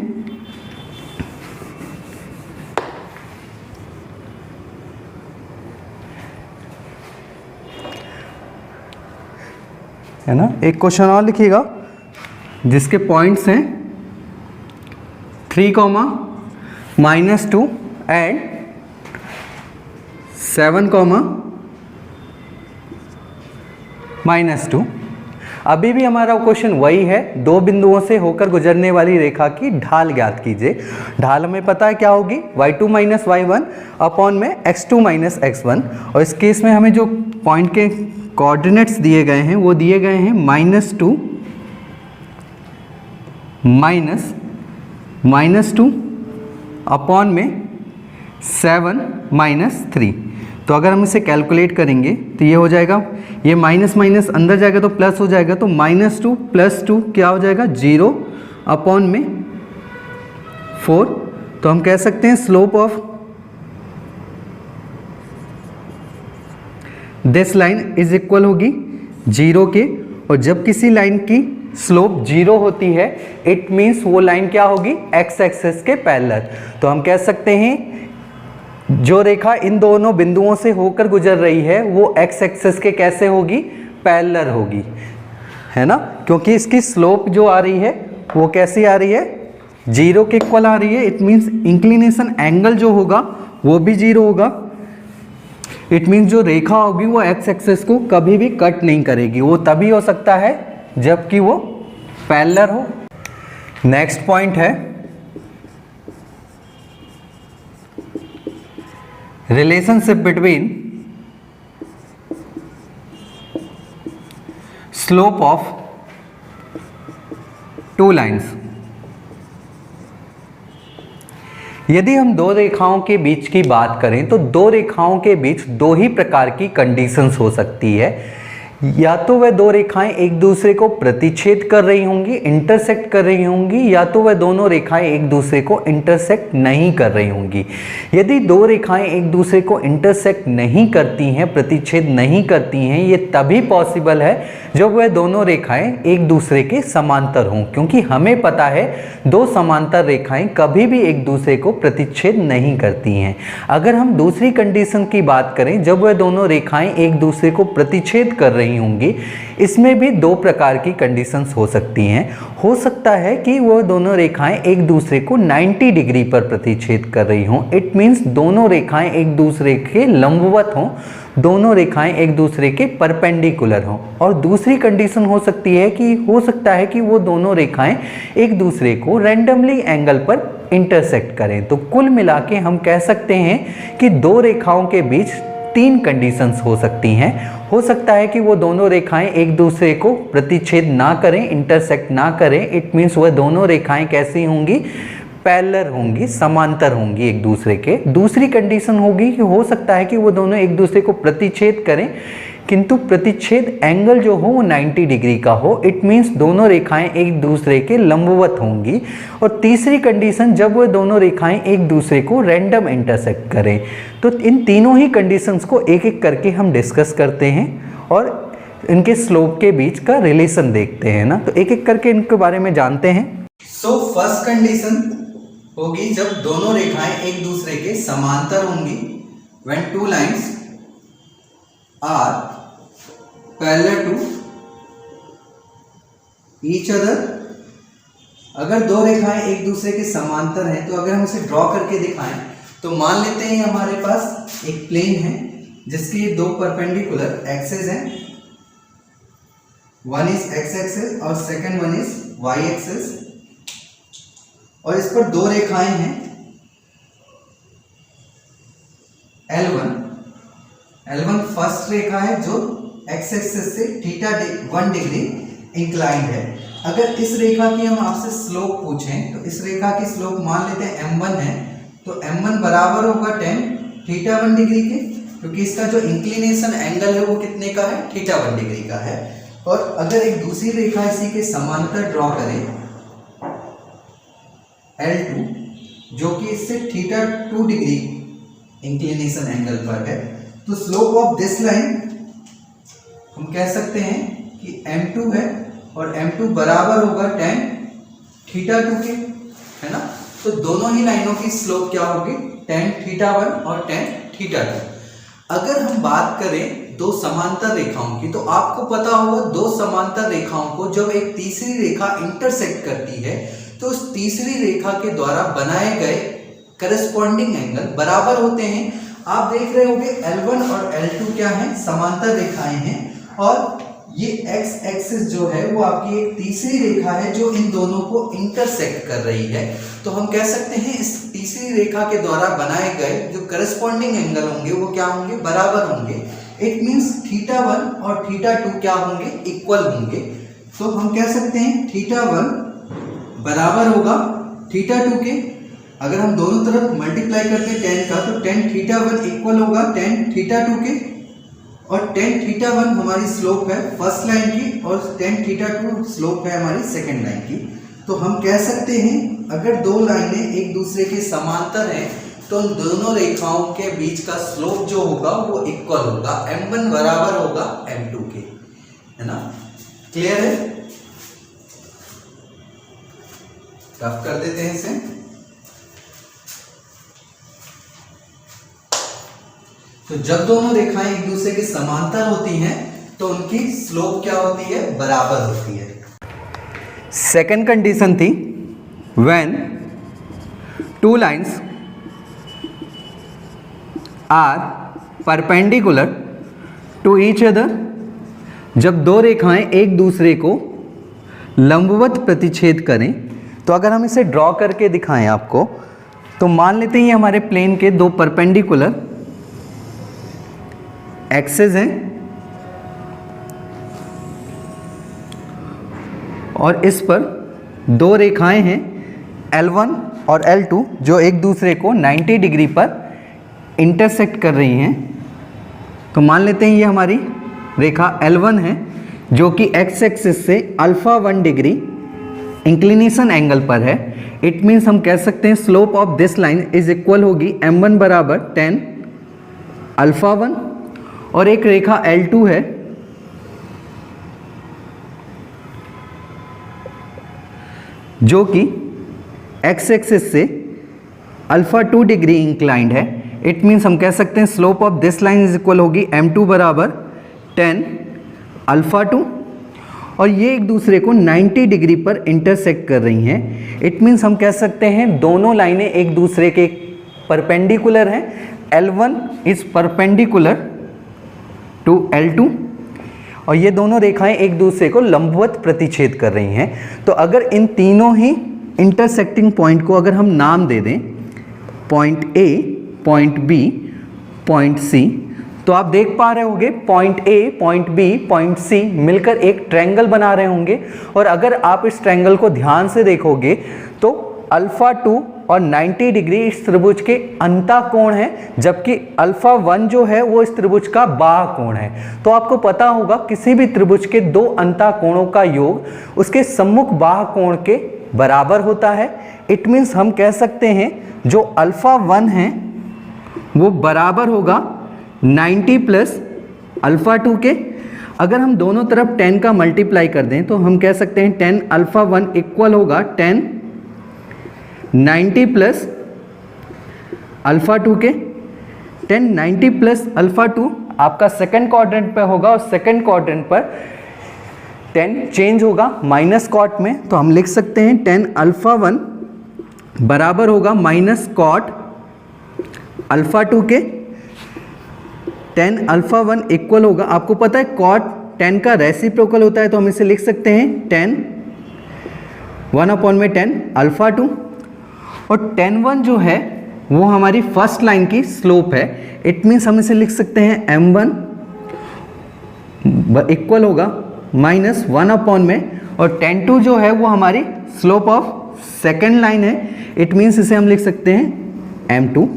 है ना, एक क्वेश्चन और लिखिएगा जिसके पॉइंट्स हैं 3, -2 एंड 7, -2। अभी भी हमारा क्वेश्चन वही है, दो बिंदुओं से होकर गुजरने वाली रेखा की ढाल ज्ञात कीजिए। ढाल हमें पता है क्या होगी, y2 माइनस y1 अपॉन में x2 माइनस x1, और इस केस में हमें जो पॉइंट के कोऑर्डिनेट्स दिए गए हैं वो दिए गए हैं -2 -2 अपॉन में 7 -3। तो अगर हम इसे कैलकुलेट करेंगे तो ये हो जाएगा, ये माइनस माइनस अंदर जाएगा तो प्लस हो जाएगा, तो -2 + 2 क्या हो जाएगा 0 अपॉन में 4। तो हम कह सकते हैं slope of this line is equal होगी 0 के, और जब किसी लाइन की स्लोप 0 होती है इट मीन्स वो लाइन क्या होगी, x एक्सिस के पैरेलल। तो हम कह सकते हैं जो रेखा इन दोनों बिंदुओं से होकर गुजर रही है वो x एक्सिस के कैसे होगी, पैरेलल होगी, है ना, क्योंकि इसकी स्लोप जो आ रही है वो कैसी आ रही है, 0 के इक्वल आ रही है। इट मीन्स इंक्लिनेशन एंगल जो होगा वो भी 0 होगा। इट मीन्स जो रेखा होगी वो x एक्सिस को कभी भी कट नहीं करेगी, वो तभी हो सकता है जबकि वो पैरेलल हो। नेक्स्ट पॉइंट है relationship between slope of two lines. यदि हम दो रेखाओं के बीच की बात करें तो दो रेखाओं के बीच दो ही प्रकार की कंडीशंस हो सकती है, या तो वह दो रेखाएं एक दूसरे को प्रतिच्छेद कर रही होंगी, इंटरसेक्ट कर रही होंगी, या तो वह दोनों रेखाएं एक दूसरे को इंटरसेक्ट नहीं कर रही होंगी। यदि दो रेखाएं एक दूसरे को इंटरसेक्ट नहीं करती हैं, प्रतिच्छेद नहीं करती हैं, ये तभी पॉसिबल है जब वह दोनों रेखाएं एक दूसरे के समांतर हों, क्योंकि हमें पता है दो समांतर रेखाएं कभी भी एक दूसरे को प्रतिच्छेद नहीं करती हैं। अगर हम दूसरी कंडीशन की बात करें, जब वह दोनों रेखाएं एक दूसरे को प्रतिच्छेद कर रही होंगी, इसमें भी दो प्रकार की कंडीशंस हो सकती हैं। हो सकता है कि वो दोनों रेखाएं एक दूसरे को 90 डिग्री पर प्रतिच्छेद कर रही हों। इट मीन्स दोनों रेखाएं एक दूसरे के लंबवत हों, दोनों रेखाएं एक दूसरे के परपेंडिकुलर हों। और दूसरी कंडीशन हो सकती है कि हो सकता है कि वो दोनों रेखाएं एक दूसरे को रैंडमली एंगल पर इंटरसेक्ट करें। तो कुल मिला के हम कह सकते हैं कि दो रेखाओं के बीच तीन कंडीशंस हो सकती हैं। हो सकता है कि वो दोनों रेखाएं एक दूसरे को प्रतिच्छेद ना करें, इंटरसेक्ट ना करें। इट मीन्स वह दोनों रेखाएं कैसी होंगी, पैरेलल होंगी, समांतर होंगी एक दूसरे के। दूसरी कंडीशन होगी कि हो सकता है कि वो दोनों एक दूसरे को प्रतिच्छेद करें, किंतु प्रतिच्छेद एंगल जो हो वो 90 डिग्री का हो। इट मीन्स दोनों रेखाएं एक दूसरे के लंबवत होंगी। और तीसरी कंडीशन, जब वो दोनों रेखाएं एक दूसरे को रैंडम इंटरसेक्ट करें। तो इन तीनों ही कंडीशंस को एक एक करके हम डिस्कस करते हैं और इनके स्लोप के बीच का रिलेशन देखते हैं ना। तो एक एक करके इनके बारे में जानते हैं। सो फर्स्ट कंडीशन होगी जब दोनों रेखाएं एक दूसरे के समांतर होंगी, when two lines are parallel to each other. अगर दो रेखाएं एक दूसरे के समांतर हैं तो अगर हम इसे ड्रॉ करके दिखाएं तो मान लेते हैं हमारे पास एक प्लेन है जिसके दो परपेंडिकुलर एक्सेस हैं, वन इज एक्स एक्सेस और second one is Y axes, और इस पर दो रेखाएं हैं L1 फर्स्ट रेखा है जो एक्स एक्सिस से θ1 डिग्री इंक्लाइंड है। अगर इस रेखा की हम आपसे स्लोप पूछें तो इस रेखा की स्लोप मान लेते हैं m1 है, तो m1 बराबर होगा tan θ1 डिग्री के, क्योंकि इसका जो इंक्लिनेशन एंगल है वो कितने का है, θ1 डिग्री का है। और अगर एक दूसरी रेखा इसी के समांतर ड्रॉ करें L2 जो कि इससे θ2 डिग्री इंक्लिनेशन एंगल पर है, तो स्लोप ऑफ दिस लाइन हम कह सकते हैं कि m2 है और m2 बराबर होगा tan θ2 के, है ना। तो दोनों ही लाइनों की स्लोप क्या होगी, tan θ1 और tan θ2। अगर हम बात करें दो समांतर रेखाओं की, तो आपको पता होगा दो समांतर रेखाओं को जब एक तीसरी रेखा इंटरसेक्ट करती है तो उस तीसरी रेखा के द्वारा बनाए गए करस्पॉन्डिंग एंगल बराबर होते हैं। आप देख रहे होंगे L1 और L2 क्या हैं, समांतर रेखाएं हैं, और ये एक्स एक्सिस जो है वो आपकी एक तीसरी रेखा है जो इन दोनों को इंटरसेक्ट कर रही है। तो हम कह सकते हैं इस तीसरी रेखा के द्वारा बनाए गए जो करस्पॉन्डिंग एंगल होंगे वो क्या होंगे, बराबर होंगे। इट मींस θ1 और θ2 क्या होंगे, इक्वल होंगे। तो हम कह सकते हैं θ1 बराबर होगा θ2 के। अगर हम दोनों तरफ मल्टीप्लाई करते हैं tan का, तो tan θ1 इक्वल होगा tan θ2 के। और tan θ1 हमारी स्लोप है फर्स्ट लाइन की और tan θ2 स्लोप है हमारी सेकंड लाइन की। तो हम कह सकते हैं अगर दो लाइनें एक दूसरे के समांतर हैं तो उन दोनों रेखाओं के बीच का स्लोप जो होगा वो इक्वल होगा, m1 बराबर होगा m2 के, है ना। क्लियर है? रफ कर देते हैं इसे। तो जब दोनों रेखाएं एक दूसरे के समांतर होती हैं तो उनकी स्लोप क्या होती है, बराबर होती है। सेकेंड कंडीशन थी when two lines are perpendicular to each other, जब दो रेखाएं एक दूसरे को लंबवत प्रतिच्छेद करें। तो अगर हम इसे ड्रॉ करके दिखाएं आपको, तो मान लेते हैं ये हमारे प्लेन के दो परपेंडिकुलर एक्सेस हैं और इस पर दो रेखाएं हैं L1 और L2 जो एक दूसरे को 90 डिग्री पर इंटरसेक्ट कर रही हैं। तो मान लेते हैं ये हमारी रेखा L1 है जो कि x एक्सिस से α1 डिग्री इंक्लिनेशन एंगल पर है। इट मीन्स हम कह सकते हैं slope of this line is equal होगी m1 बराबर tan α1। और एक रेखा L2 है जो कि x एक्सिस से α2 डिग्री इंक्लाइंड है। इट मीन्स हम कह सकते हैं slope of this line is equal होगी m2 बराबर tan α2। और ये एक दूसरे को 90 डिग्री पर इंटरसेक्ट कर रही हैं। इट मीन्स हम कह सकते हैं दोनों लाइनें एक दूसरे के परपेंडिकुलर हैं। L1 is perpendicular to L2 और ये दोनों रेखाएं एक दूसरे को लंबवत प्रतिच्छेद कर रही हैं। तो अगर इन तीनों ही इंटरसेक्टिंग पॉइंट को अगर हम नाम दे दें, point A, point B, point C, तो आप देख पा रहे होंगे point A, point B, point C मिलकर एक ट्रायंगल बना रहे होंगे। और अगर आप इस ट्रायंगल को ध्यान से देखोगे तो α2 और 90 डिग्री इस त्रिभुज के अंता कोण है, जबकि α1 जो है वो इस त्रिभुज का बाह कोण है। तो आपको पता होगा किसी भी त्रिभुज के दो अंता कोणों का योग उसके सम्मुख बाह कोण के बराबर होता है। इट मीन्स हम कह सकते हैं जो α1 है वो बराबर होगा 90 प्लस α2 के। अगर हम दोनों तरफ 10 का मल्टीप्लाई कर दें तो हम कह सकते हैं tan α1 इक्वल होगा tan 90 प्लस α2 के। tan 90 प्लस α2 आपका सेकंड क्वाड्रेंट पे होगा और सेकंड क्वाड्रेंट पर tan चेंज होगा माइनस कॉट में। तो हम लिख सकते हैं tan α1 बराबर होगा माइनस कॉट α2 के। tan α1 इक्वल होगा, आपको पता है कॉट tan का रेसिप्रोकल होता है, तो हम इसे लिख सकते हैं tan 1/tan α2। और tan 1 जो है वो हमारी फर्स्ट लाइन की स्लोप है। इट मीन्स हम इसे लिख सकते हैं m1 इक्वल होगा -1/, और tan 2 जो है वो हमारी स्लोप ऑफ सेकेंड लाइन है। इट मीन्स इसे हम लिख सकते हैं m2।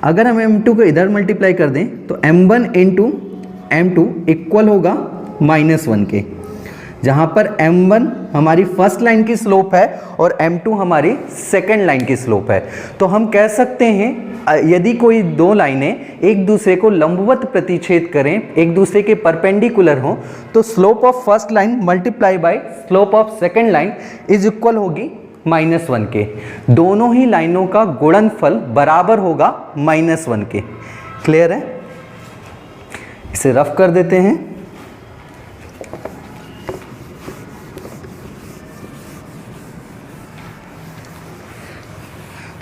अगर हम m2 को इधर मल्टीप्लाई कर दें तो m1 इंटू m2 इक्वल होगा -1 के, जहाँ पर m1 हमारी फर्स्ट लाइन की स्लोप है और m2 हमारी सेकंड लाइन की स्लोप है। तो हम कह सकते हैं यदि कोई दो लाइनें एक दूसरे को लंबवत प्रतिच्छेद करें, एक दूसरे के परपेंडिकुलर हों, तो slope of first line multiply by slope of second line is equal होगी -1 के। दोनों ही लाइनों का गुणनफल बराबर होगा -1 के। क्लियर है? इसे रफ कर देते हैं।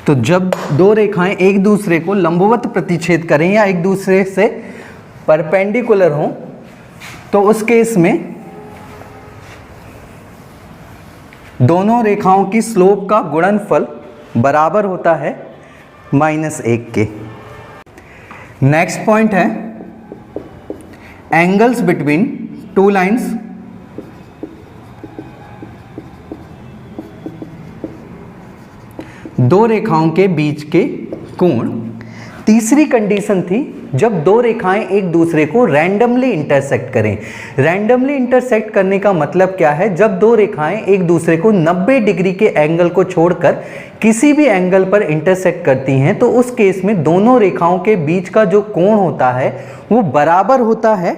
तो जब दो रेखाएं एक दूसरे को लंबवत प्रतिच्छेद करें या एक दूसरे से परपेंडिकुलर हों तो उस केस में दोनों रेखाओं की स्लोप का गुणनफल बराबर होता है -1 के। नेक्स्ट पॉइंट है एंगल्स बिटवीन टू लाइंस। दो रेखाओं के बीच के कोण। तीसरी कंडीशन थी जब दो रेखाएं एक दूसरे को रैंडमली इंटरसेक्ट करें। रैंडमली इंटरसेक्ट करने का मतलब क्या है? जब दो रेखाएं एक दूसरे को 90 डिग्री के एंगल को छोड़कर किसी भी एंगल पर इंटरसेक्ट करती हैं तो उस केस में दोनों रेखाओं के बीच का जो कोण होता है वो बराबर होता है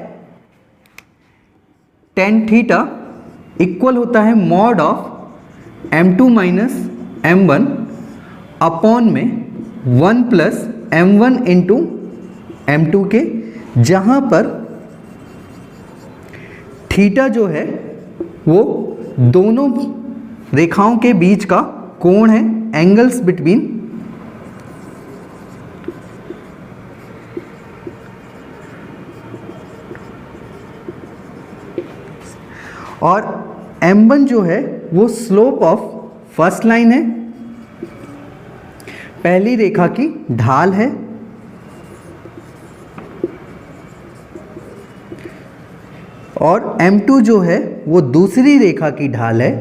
tan थीटा इक्वल होता है mod of m2 minus m1 upon में 1 प्लस m1 इंटू m2 के, जहां पर थीटा जो है वो दोनों रेखाओं के बीच का कोण है, एंगल्स बिटवीन और m1 जो है वो स्लोप ऑफ फर्स्ट लाइन है, पहली रेखा की ढाल है, और m2 जो है वो दूसरी रेखा की ढाल है।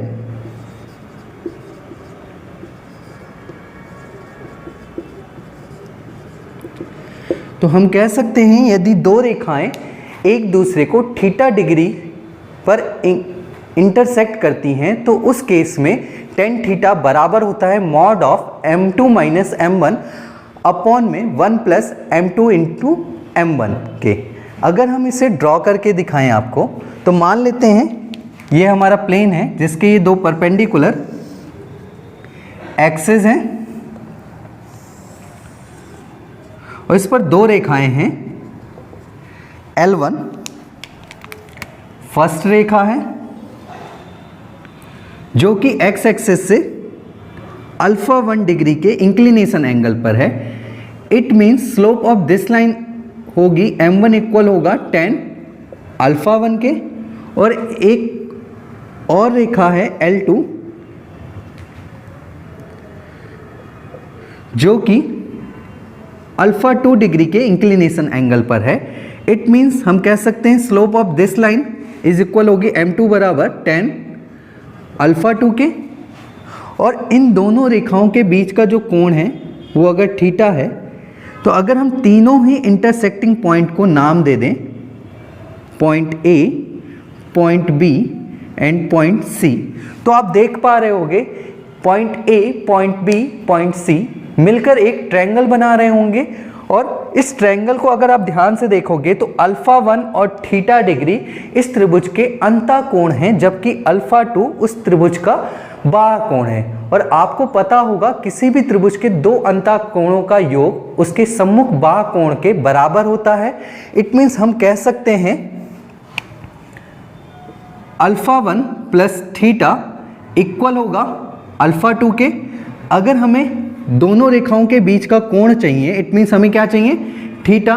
तो हम कह सकते हैं यदि दो रेखाएं एक दूसरे को थीटा डिग्री पर इंटरसेक्ट करती हैं तो उस केस में tan थीटा बराबर होता है mod of m2 minus m1 upon में 1 प्लस m2 इंटू m1 के। अगर हम इसे ड्रॉ करके दिखाएं आपको तो मान लेते हैं ये हमारा प्लेन है जिसके ये दो परपेंडिकुलर एक्सिस हैं और इस पर दो रेखाएं हैं। L1 फर्स्ट रेखा है जो कि x एक्सिस से अल्फा 1 डिग्री के इंक्लिनेशन एंगल पर है। It means slope of this line होगी m1 इक्वल होगा tan अल्फा 1 के, और एक और रेखा है L2 जो कि अल्फा 2 डिग्री के इंक्लिनेशन एंगल पर है। इट मीन्स हम कह सकते हैं slope of this line is equal होगी m2 बराबर tan अल्फा 2 के, और इन दोनों रेखाओं के बीच का जो कोण है वो अगर थीटा है तो अगर हम तीनों ही इंटरसेक्टिंग पॉइंट को नाम दे दें, point A, point B and point C, तो आप देख पा रहे होंगे point A, point B, point C मिलकर एक ट्रायंगल बना रहे होंगे, और इस ट्रायंगल को अगर आप ध्यान से देखोगे तो अल्फा 1 और थीटा डिग्री इस त्रिभुज के अंतः कोण हैं, जबकि अल्फा 2 उस त्रिभुज का बाह्य कोण है। और आपको पता होगा किसी भी त्रिभुज के दो अंतः कोणों का योग उसके सम्मुख बाह्य कोण के बराबर होता है। इट मीन्स हम कह सकते हैं अल्फा 1 प्लस थीटा इक्वल होगा अल्फा 2 के। अगर हमें दोनों रेखाओं के बीच का कोण चाहिए, इट मीन्स हमें क्या चाहिए? थीटा।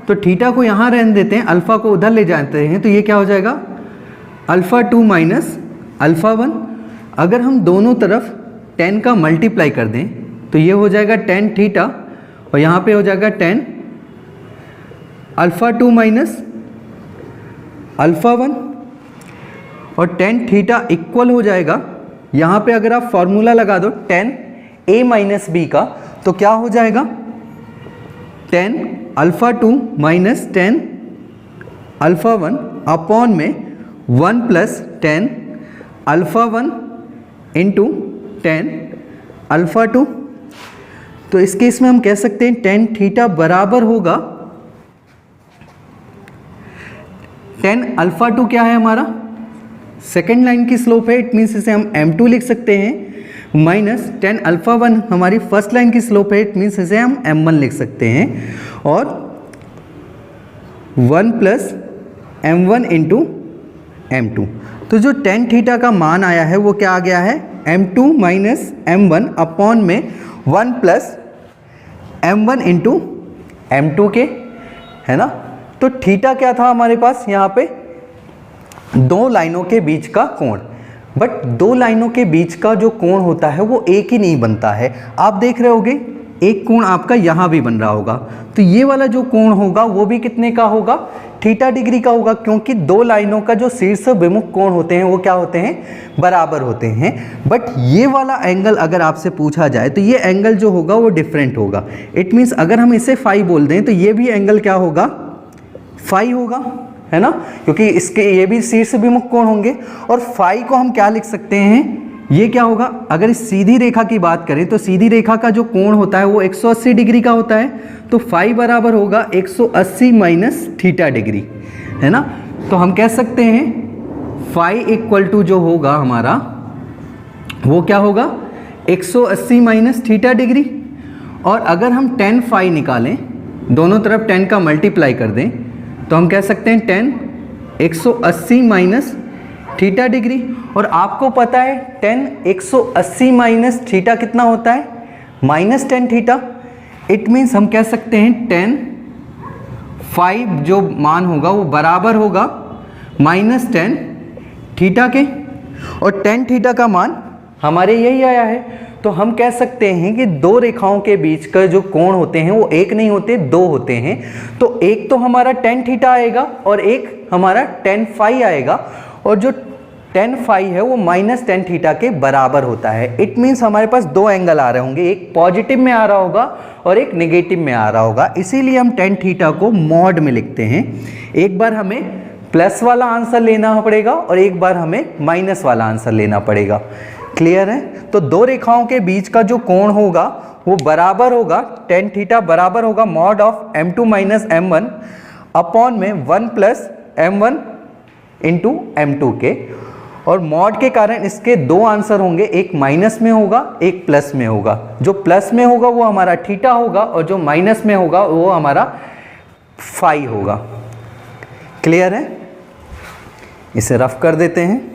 तो थीटा को यहाँ रहने देते हैं, अल्फा को उधर ले जाते हैं, तो ये क्या हो जाएगा? Alpha 2 minus alpha 1। अगर हम दोनों तरफ tan का मल्टीप्लाई कर दें तो ये हो जाएगा tan थीटा, और यहाँ पे हो जाएगा tan अल्फा 2 माइनस अल्फा 1, और tan थीटा इक्वल हो जाएगा, यहाँ पे अगर आप फॉर्मूला लगा दो tan a माइनस बी का, तो क्या हो जाएगा? tan alpha 2 minus tan alpha 1 upon में 1 plus tan alpha 1 into tan alpha 2। तो इस केस में हम कह सकते हैं tan थीटा बराबर होगा tan अल्फा 2 क्या है हमारा? सेकेंड लाइन की स्लोप है, इट मीन्स इसे हम m2 लिख सकते हैं, माइनस tan अल्फा 1 हमारी फर्स्ट लाइन की स्लोप है, इट मीन्स इसे हम m1 लिख सकते हैं, और 1 प्लस m1 इंटू m2। तो जो tan थीटा का मान आया है वो क्या आ गया है? m2 माइनस m1 अपॉन में 1 प्लस m1 इंटू m2 के, है ना। तो थीटा क्या था हमारे पास यहाँ पे? दो लाइनों के बीच का कोण, बट दो लाइनों के बीच का जो कोण होता है वो एक ही नहीं बनता है। आप देख रहे होगे एक कोण आपका यहाँ भी बन रहा होगा, तो ये वाला जो कोण होगा वो भी कितने का होगा, थीटा डिग्री का होगा, क्योंकि दो लाइनों का जो शीर्ष विमुख कोण होते हैं वो क्या होते हैं, बराबर होते हैं। बट ये वाला एंगल अगर आपसे पूछा जाए तो ये एंगल जो होगा वो डिफरेंट होगा। इट मीन्स अगर हम इसे फाई बोल दें तो ये भी एंगल क्या होगा, फाई होगा, है ना, क्योंकि इसके ये भी शीर्ष विमुख कोण होंगे। और फाई को हम क्या लिख सकते हैं, ये क्या होगा, अगर इस सीधी रेखा की बात करें तो सीधी रेखा का जो कोण होता है वो 180 डिग्री का होता है, तो फाई बराबर होगा 180 माइनस थीटा डिग्री, है ना। तो हम कह सकते हैं फाई इक्वल टू जो होगा हमारा वो क्या होगा, 180 माइनस थीटा डिग्री। और अगर हम 10 फाई निकालें, दोनों तरफ 10 का मल्टीप्लाई कर दें, तो हम कह सकते हैं 10 180 माइनस थीटा डिग्री। और आपको पता है 10 180 माइनस थीटा कितना होता है, माइनस 10 थीटा। इट मीन्स हम कह सकते हैं 10 फाई जो मान होगा वो बराबर होगा माइनस 10 थीटा के, और 10 थीटा का मान हमारे यही आया है। तो हम कह सकते हैं कि दो रेखाओं के बीच का जो कोण होते हैं वो एक नहीं होते, दो होते हैं। तो एक तो हमारा 10 थीटा आएगा और एक हमारा 10 फाई आएगा, और जो 10 फाई है वो माइनस 10 थीटा के बराबर होता है। इट मीन्स हमारे पास दो एंगल आ रहे होंगे, एक पॉजिटिव में आ रहा होगा और एक नेगेटिव में आ रहा होगा, इसीलिए हम 10 थीटा को मॉड में लिखते हैं। एक बार हमें प्लस वाला आंसर लेना पड़ेगा और एक बार हमें माइनस वाला आंसर लेना पड़ेगा। क्लियर है। तो दो रेखाओं के बीच का जो कोण होगा वो बराबर होगा, tan थीटा बराबर होगा mod of m2 minus m1 upon में 1 प्लस m1 इंटू m2 के। और मॉड के कारण इसके दो आंसर होंगे, एक माइनस में होगा एक प्लस में होगा। जो प्लस में होगा वो हमारा थीटा होगा और जो माइनस में होगा वो हमारा फाई होगा। क्लियर है। इसे रफ कर देते हैं।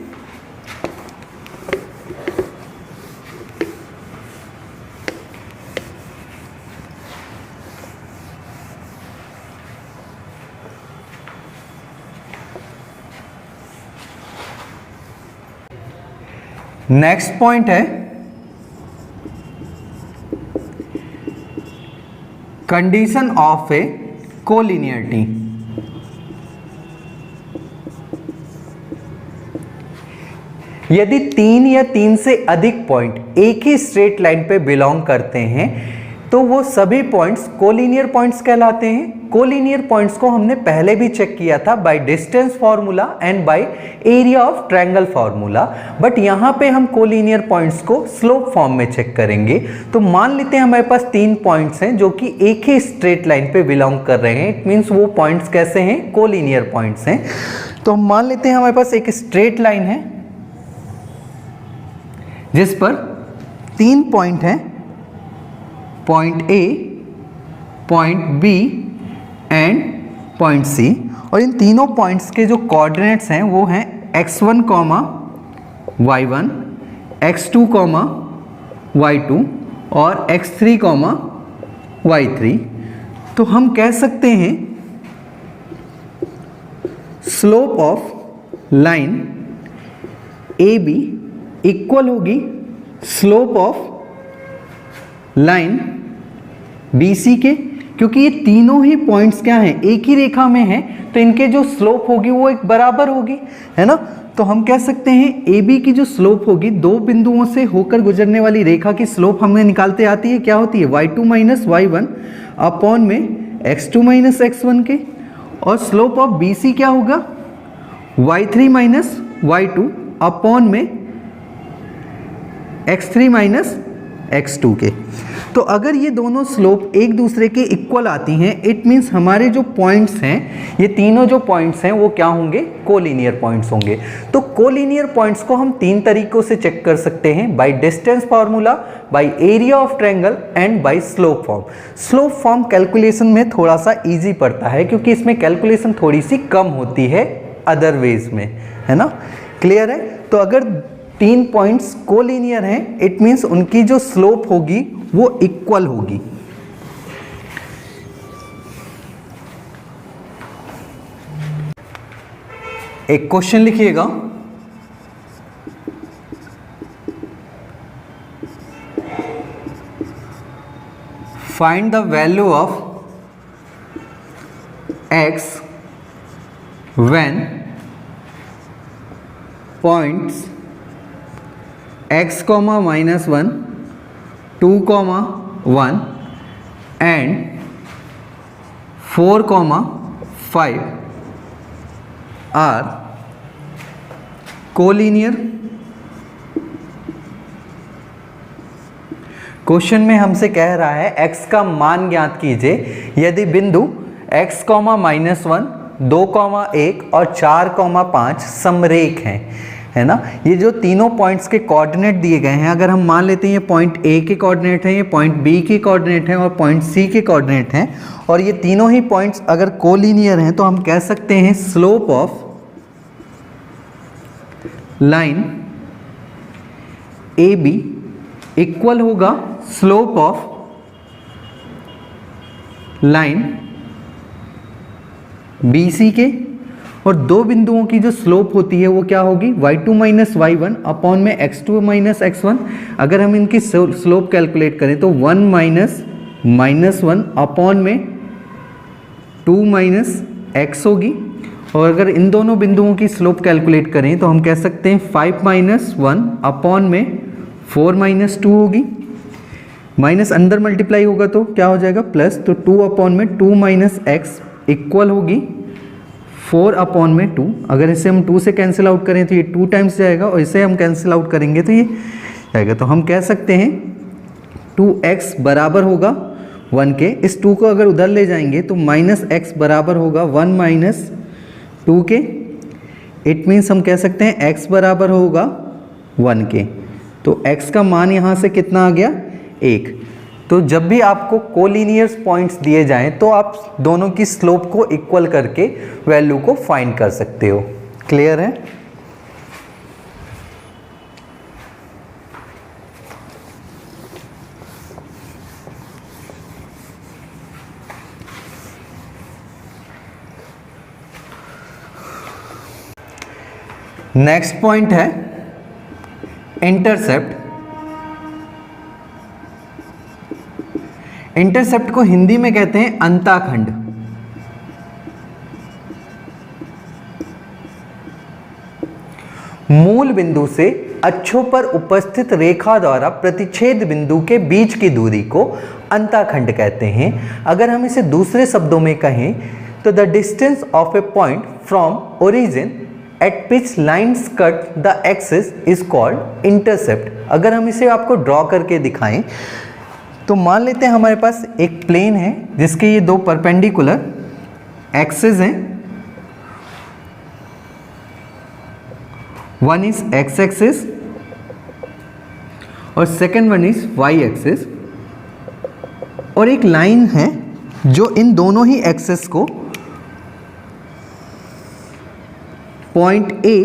नेक्स्ट पॉइंट है कंडीशन ऑफ ए कोलिनियरिटी। यदि तीन या तीन से अधिक पॉइंट एक ही स्ट्रेट लाइन पे बिलोंग करते हैं तो वो सभी पॉइंट्स कोलिनियर पॉइंट्स कहलाते हैं। कोलिनियर पॉइंट्स को हमने पहले भी चेक किया था bye distance formula and bye area of triangle formula, but यहाँ पे हम कोलिनियर पॉइंट्स को स्लोप फॉर्म में चेक करेंगे। तो मान लेते हैं हमारे पास तीन पॉइंट्स हैं जो कि एक ही स्ट्रेट लाइन पे बिलोंग कर रहे हैं। इट मीन्स वो पॉइंट्स कैसे हैं, कोलिनियर पॉइंट्स हैं। तो हम मान लेते हैं हमारे पास एक स्ट्रेट लाइन है जिस पर तीन पॉइंट हैं, point A, point B and point C, और इन तीनों पॉइंट्स के जो कोऑर्डिनेट्स हैं वो हैं x1, y1, x2, y2 और x3, y3। तो हम कह सकते हैं slope of line A B equal होगी slope of line B C के, क्योंकि ये तीनों ही पॉइंट्स क्या हैं, एक ही रेखा में हैं, तो इनके जो स्लोप होगी वो एक बराबर होगी, है ना। तो हम कह सकते हैं ए बी की जो स्लोप होगी, दो बिंदुओं से होकर गुजरने वाली रेखा की स्लोप हमें निकालते आती है, क्या होती है y2 माइनस y1 अपॉन में x2 माइनस x1 के, और स्लोप ऑफ बी सी क्या होगा y3 माइनस y2 अपॉन में x3 माइनस x2 के। तो अगर ये दोनों स्लोप एक दूसरे के इक्वल आती हैं, इट मीन्स हमारे जो पॉइंट्स हैं, ये तीनों जो पॉइंट्स हैं वो क्या होंगे, कोलिनियर पॉइंट्स होंगे। तो कोलिनियर पॉइंट्स को हम तीन तरीकों से चेक कर सकते हैं, by distance formula, by area of triangle and by slope form. Slope form calculation में थोड़ा सा ईजी पड़ता है क्योंकि इसमें कैलकुलेशन थोड़ी सी कम होती है अदर वेज में, है ना। क्लियर है। तो अगर तीन पॉइंट्स कोलिनियर हैं, इट मीन्स उनकी जो स्लोप होगी वो इक्वल होगी। एक क्वेश्चन लिखिएगा, find the value of x when points x, -1, 2, 1 and 4, 5 are collinear. Question में हमसे कह रहा है x का मान ज्ञात कीजिए यदि बिंदु x, -1, 2, 1 और 4, 5 समरेख हैं, है ना। ये जो तीनों पॉइंट्स के कोऑर्डिनेट दिए गए हैं, अगर हम मान लेते हैं ये पॉइंट A के कोऑर्डिनेट हैं, ये पॉइंट B के कोऑर्डिनेट हैं और पॉइंट C के कोऑर्डिनेट हैं, और ये तीनों ही पॉइंट्स अगर कोलिनियर हैं तो हम कह सकते हैं slope of line AB equal होगा स्लोप ऑफ लाइन BC के, और दो बिंदुओं की जो स्लोप होती है वो क्या होगी, y2 माइनस y1 अपॉन में x2 माइनस x1। अगर हम इनकी स्लोप कैलकुलेट करें तो 1 माइनस 1 अपॉन में 2 माइनस x होगी, और अगर इन दोनों बिंदुओं की स्लोप कैलकुलेट करें तो हम कह सकते हैं 5 माइनस 1 अपॉन में 4 माइनस 2 होगी। माइनस अंदर मल्टीप्लाई होगा तो क्या हो जाएगा प्लस, तो 2 अपॉन में 2 माइनस x इक्वल होगी 4 अपॉन में 2। अगर इसे हम 2 से कैंसिल आउट करें तो ये 2 टाइम्स जाएगा, और इसे हम कैंसिल आउट करेंगे तो ये जाएगा। तो हम कह सकते हैं 2x बराबर होगा 1 के। इस 2 को अगर उधर ले जाएंगे तो माइनस x बराबर होगा 1 माइनस 2 के। इट मीन्स हम कह सकते हैं x बराबर होगा 1 के। तो x का मान यहाँ से कितना आ गया, 1। तो जब भी आपको कोलिनियर पॉइंट्स दिए जाएं तो आप दोनों की स्लोप को इक्वल करके वैल्यू को फाइंड कर सकते हो। क्लियर है? नेक्स्ट पॉइंट है इंटरसेप्ट। इंटरसेप्ट को हिंदी में कहते हैं अंताखंड। मूल बिंदु से अक्षों पर उपस्थित रेखा द्वारा प्रतिच्छेद बिंदु के बीच की दूरी को अंताखंड कहते हैं। अगर हम इसे दूसरे शब्दों में कहें तो the distance of A point from origin at which lines cut the axis is called intercept. अगर हम इसे आपको ड्रॉ करके दिखाएं तो मान लेते हैं हमारे पास एक प्लेन है जिसके ये दो परपेंडिकुलर एक्सिस हैं। वन इज एक्स एक्सिस और second one is Y axis, और एक लाइन है जो इन दोनों ही एक्सिस को पॉइंट ए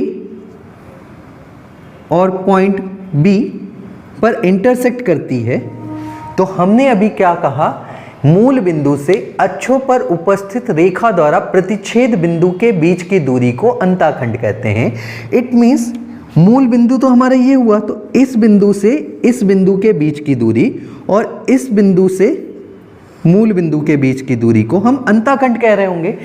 और पॉइंट बी पर इंटरसेक्ट करती है। तो हमने अभी क्या कहा, मूल बिंदु से अक्षों पर उपस्थित रेखा द्वारा प्रतिच्छेद बिंदु के बीच की दूरी को अंताखंड कहते हैं। इट मीन्स मूल बिंदु तो हमारा ये हुआ, तो इस बिंदु से इस बिंदु के बीच की दूरी और इस बिंदु से मूल बिंदु के बीच की दूरी को हम अंताखंड कह रहे होंगे।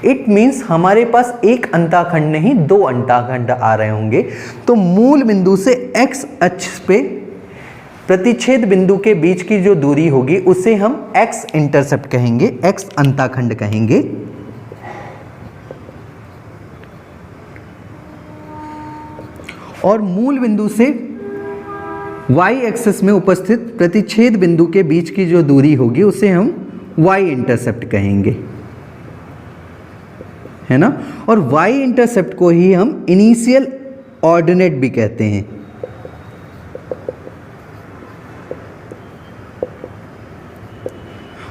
इट मीन्स हमारे पास एक अंताखंड नहीं दो अंताखंड आ रहे होंगे। तो मूल बिंदु से एक्स अक्ष पे प्रतिच्छेद बिंदु के बीच की जो दूरी होगी उसे हम एक्स इंटरसेप्ट कहेंगे, एक्स अंताखंड कहेंगे। और मूल बिंदु से y एक्सिस में उपस्थित प्रतिच्छेद बिंदु के बीच की जो दूरी होगी उसे हम y इंटरसेप्ट कहेंगे, है ना। और y इंटरसेप्ट को ही हम इनिशियल ऑर्डिनेट भी कहते हैं।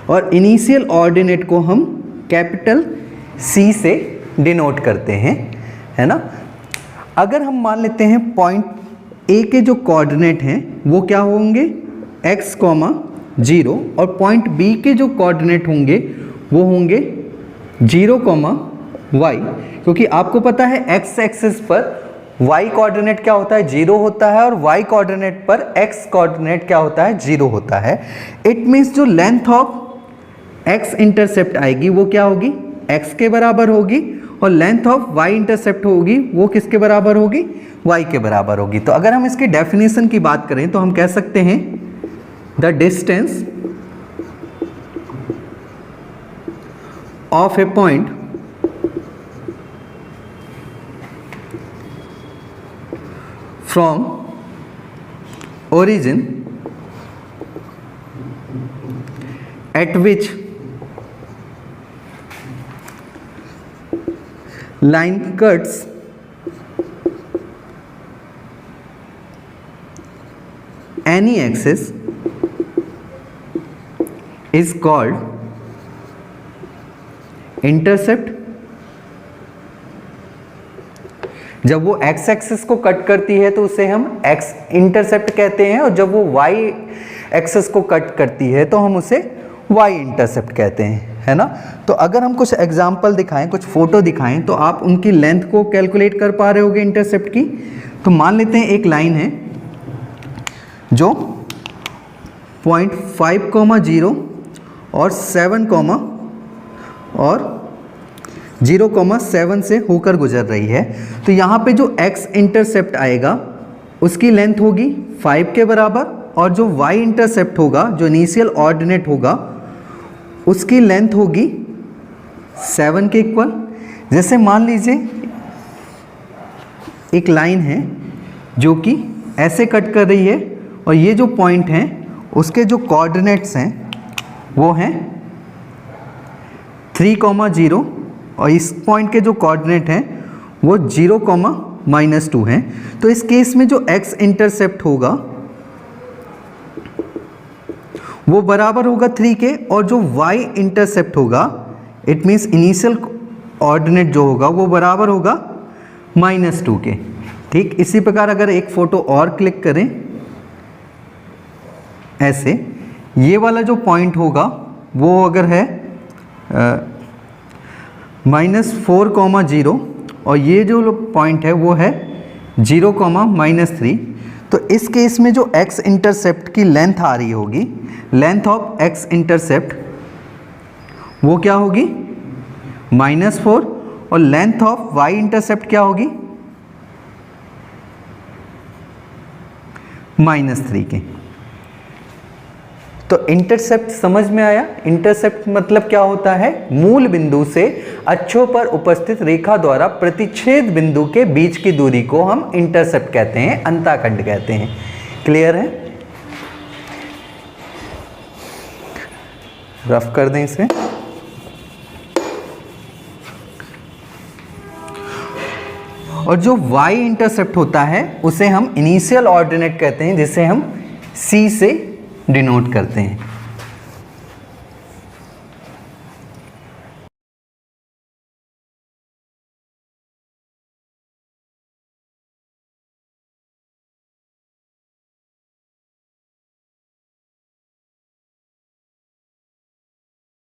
और इनिशियल ऑर्डिनेट को हम कैपिटल C से डिनोट करते हैं, है ना। अगर हम मान लेते हैं पॉइंट A के जो कोऑर्डिनेट हैं वो क्या होंगे x, 0, और पॉइंट B के जो कोऑर्डिनेट होंगे वो होंगे 0, y, क्योंकि आपको पता है x एक्सिस पर y कोऑर्डिनेट क्या होता है, 0 होता है, और y कोऑर्डिनेट पर x कोऑर्डिनेट क्या होता है, 0 होता है। इट मीन्स जो लेंथ ऑफ x इंटरसेप्ट आएगी वो क्या होगी, x के बराबर होगी, और लेंथ ऑफ y इंटरसेप्ट होगी वो किसके बराबर होगी, y के बराबर होगी। तो अगर हम इसकी डेफिनेशन की बात करें तो हम कह सकते हैं the distance of A point from origin at which line cuts any axis is called intercept। जब वो x एक्सिस को कट करती है तो उसे हम x इंटरसेप्ट कहते हैं, और जब वो y एक्सिस को कट करती है तो हम उसे y इंटरसेप्ट कहते हैं, है ना। तो अगर हम कुछ एग्जांपल दिखाएं, कुछ फोटो दिखाएं, तो आप उनकी लेंथ को कैलकुलेट कर पा रहे होगे इंटरसेप्ट की। तो मान लेते हैं एक लाइन है जो 0.5, और 7, और 0,7 से होकर गुजर रही है। तो यहाँ पे जो x इंटरसेप्ट आएगा उसकी लेंथ होगी 5 के बराबर, और जो y इंटरसेप्ट होगा, जो इनिशियल ऑर्डिनेट होगा, उसकी लेंथ होगी 7 के इक्वल। जैसे मान लीजिए एक लाइन है जो कि ऐसे कट कर रही है, और ये जो पॉइंट हैं उसके जो कोऑर्डिनेट्स हैं वो हैं 3,0, और इस पॉइंट के जो कोऑर्डिनेट हैं वो 0,-2 हैं। तो इस केस में जो x इंटरसेप्ट होगा वो बराबर होगा 3 के, और जो y इंटरसेप्ट होगा, इट मीन्स इनिशियल ऑर्डिनेट जो होगा वो बराबर होगा -2 के। ठीक, इसी प्रकार अगर एक फ़ोटो और क्लिक करें ऐसे, ये वाला जो पॉइंट होगा वो अगर है -4,0, और ये जो पॉइंट है वो है 0,-3। तो इस केस में जो x इंटरसेप्ट की लेंथ आ रही होगी, लेंथ ऑफ x इंटरसेप्ट वो क्या होगी, -4, और लेंथ ऑफ y इंटरसेप्ट क्या होगी, -3 के। तो इंटरसेप्ट समझ में आया। इंटरसेप्ट मतलब क्या होता है, मूल बिंदु से अक्षों पर उपस्थित रेखा द्वारा प्रतिच्छेद बिंदु के बीच की दूरी को हम इंटरसेप्ट कहते हैं, अंतःखंड कहते हैं। क्लियर है, रफ कर दें इसे। और जो y इंटरसेप्ट होता है उसे हम इनिशियल ऑर्डिनेट कहते हैं, जिसे हम c से डिनोट करते हैं।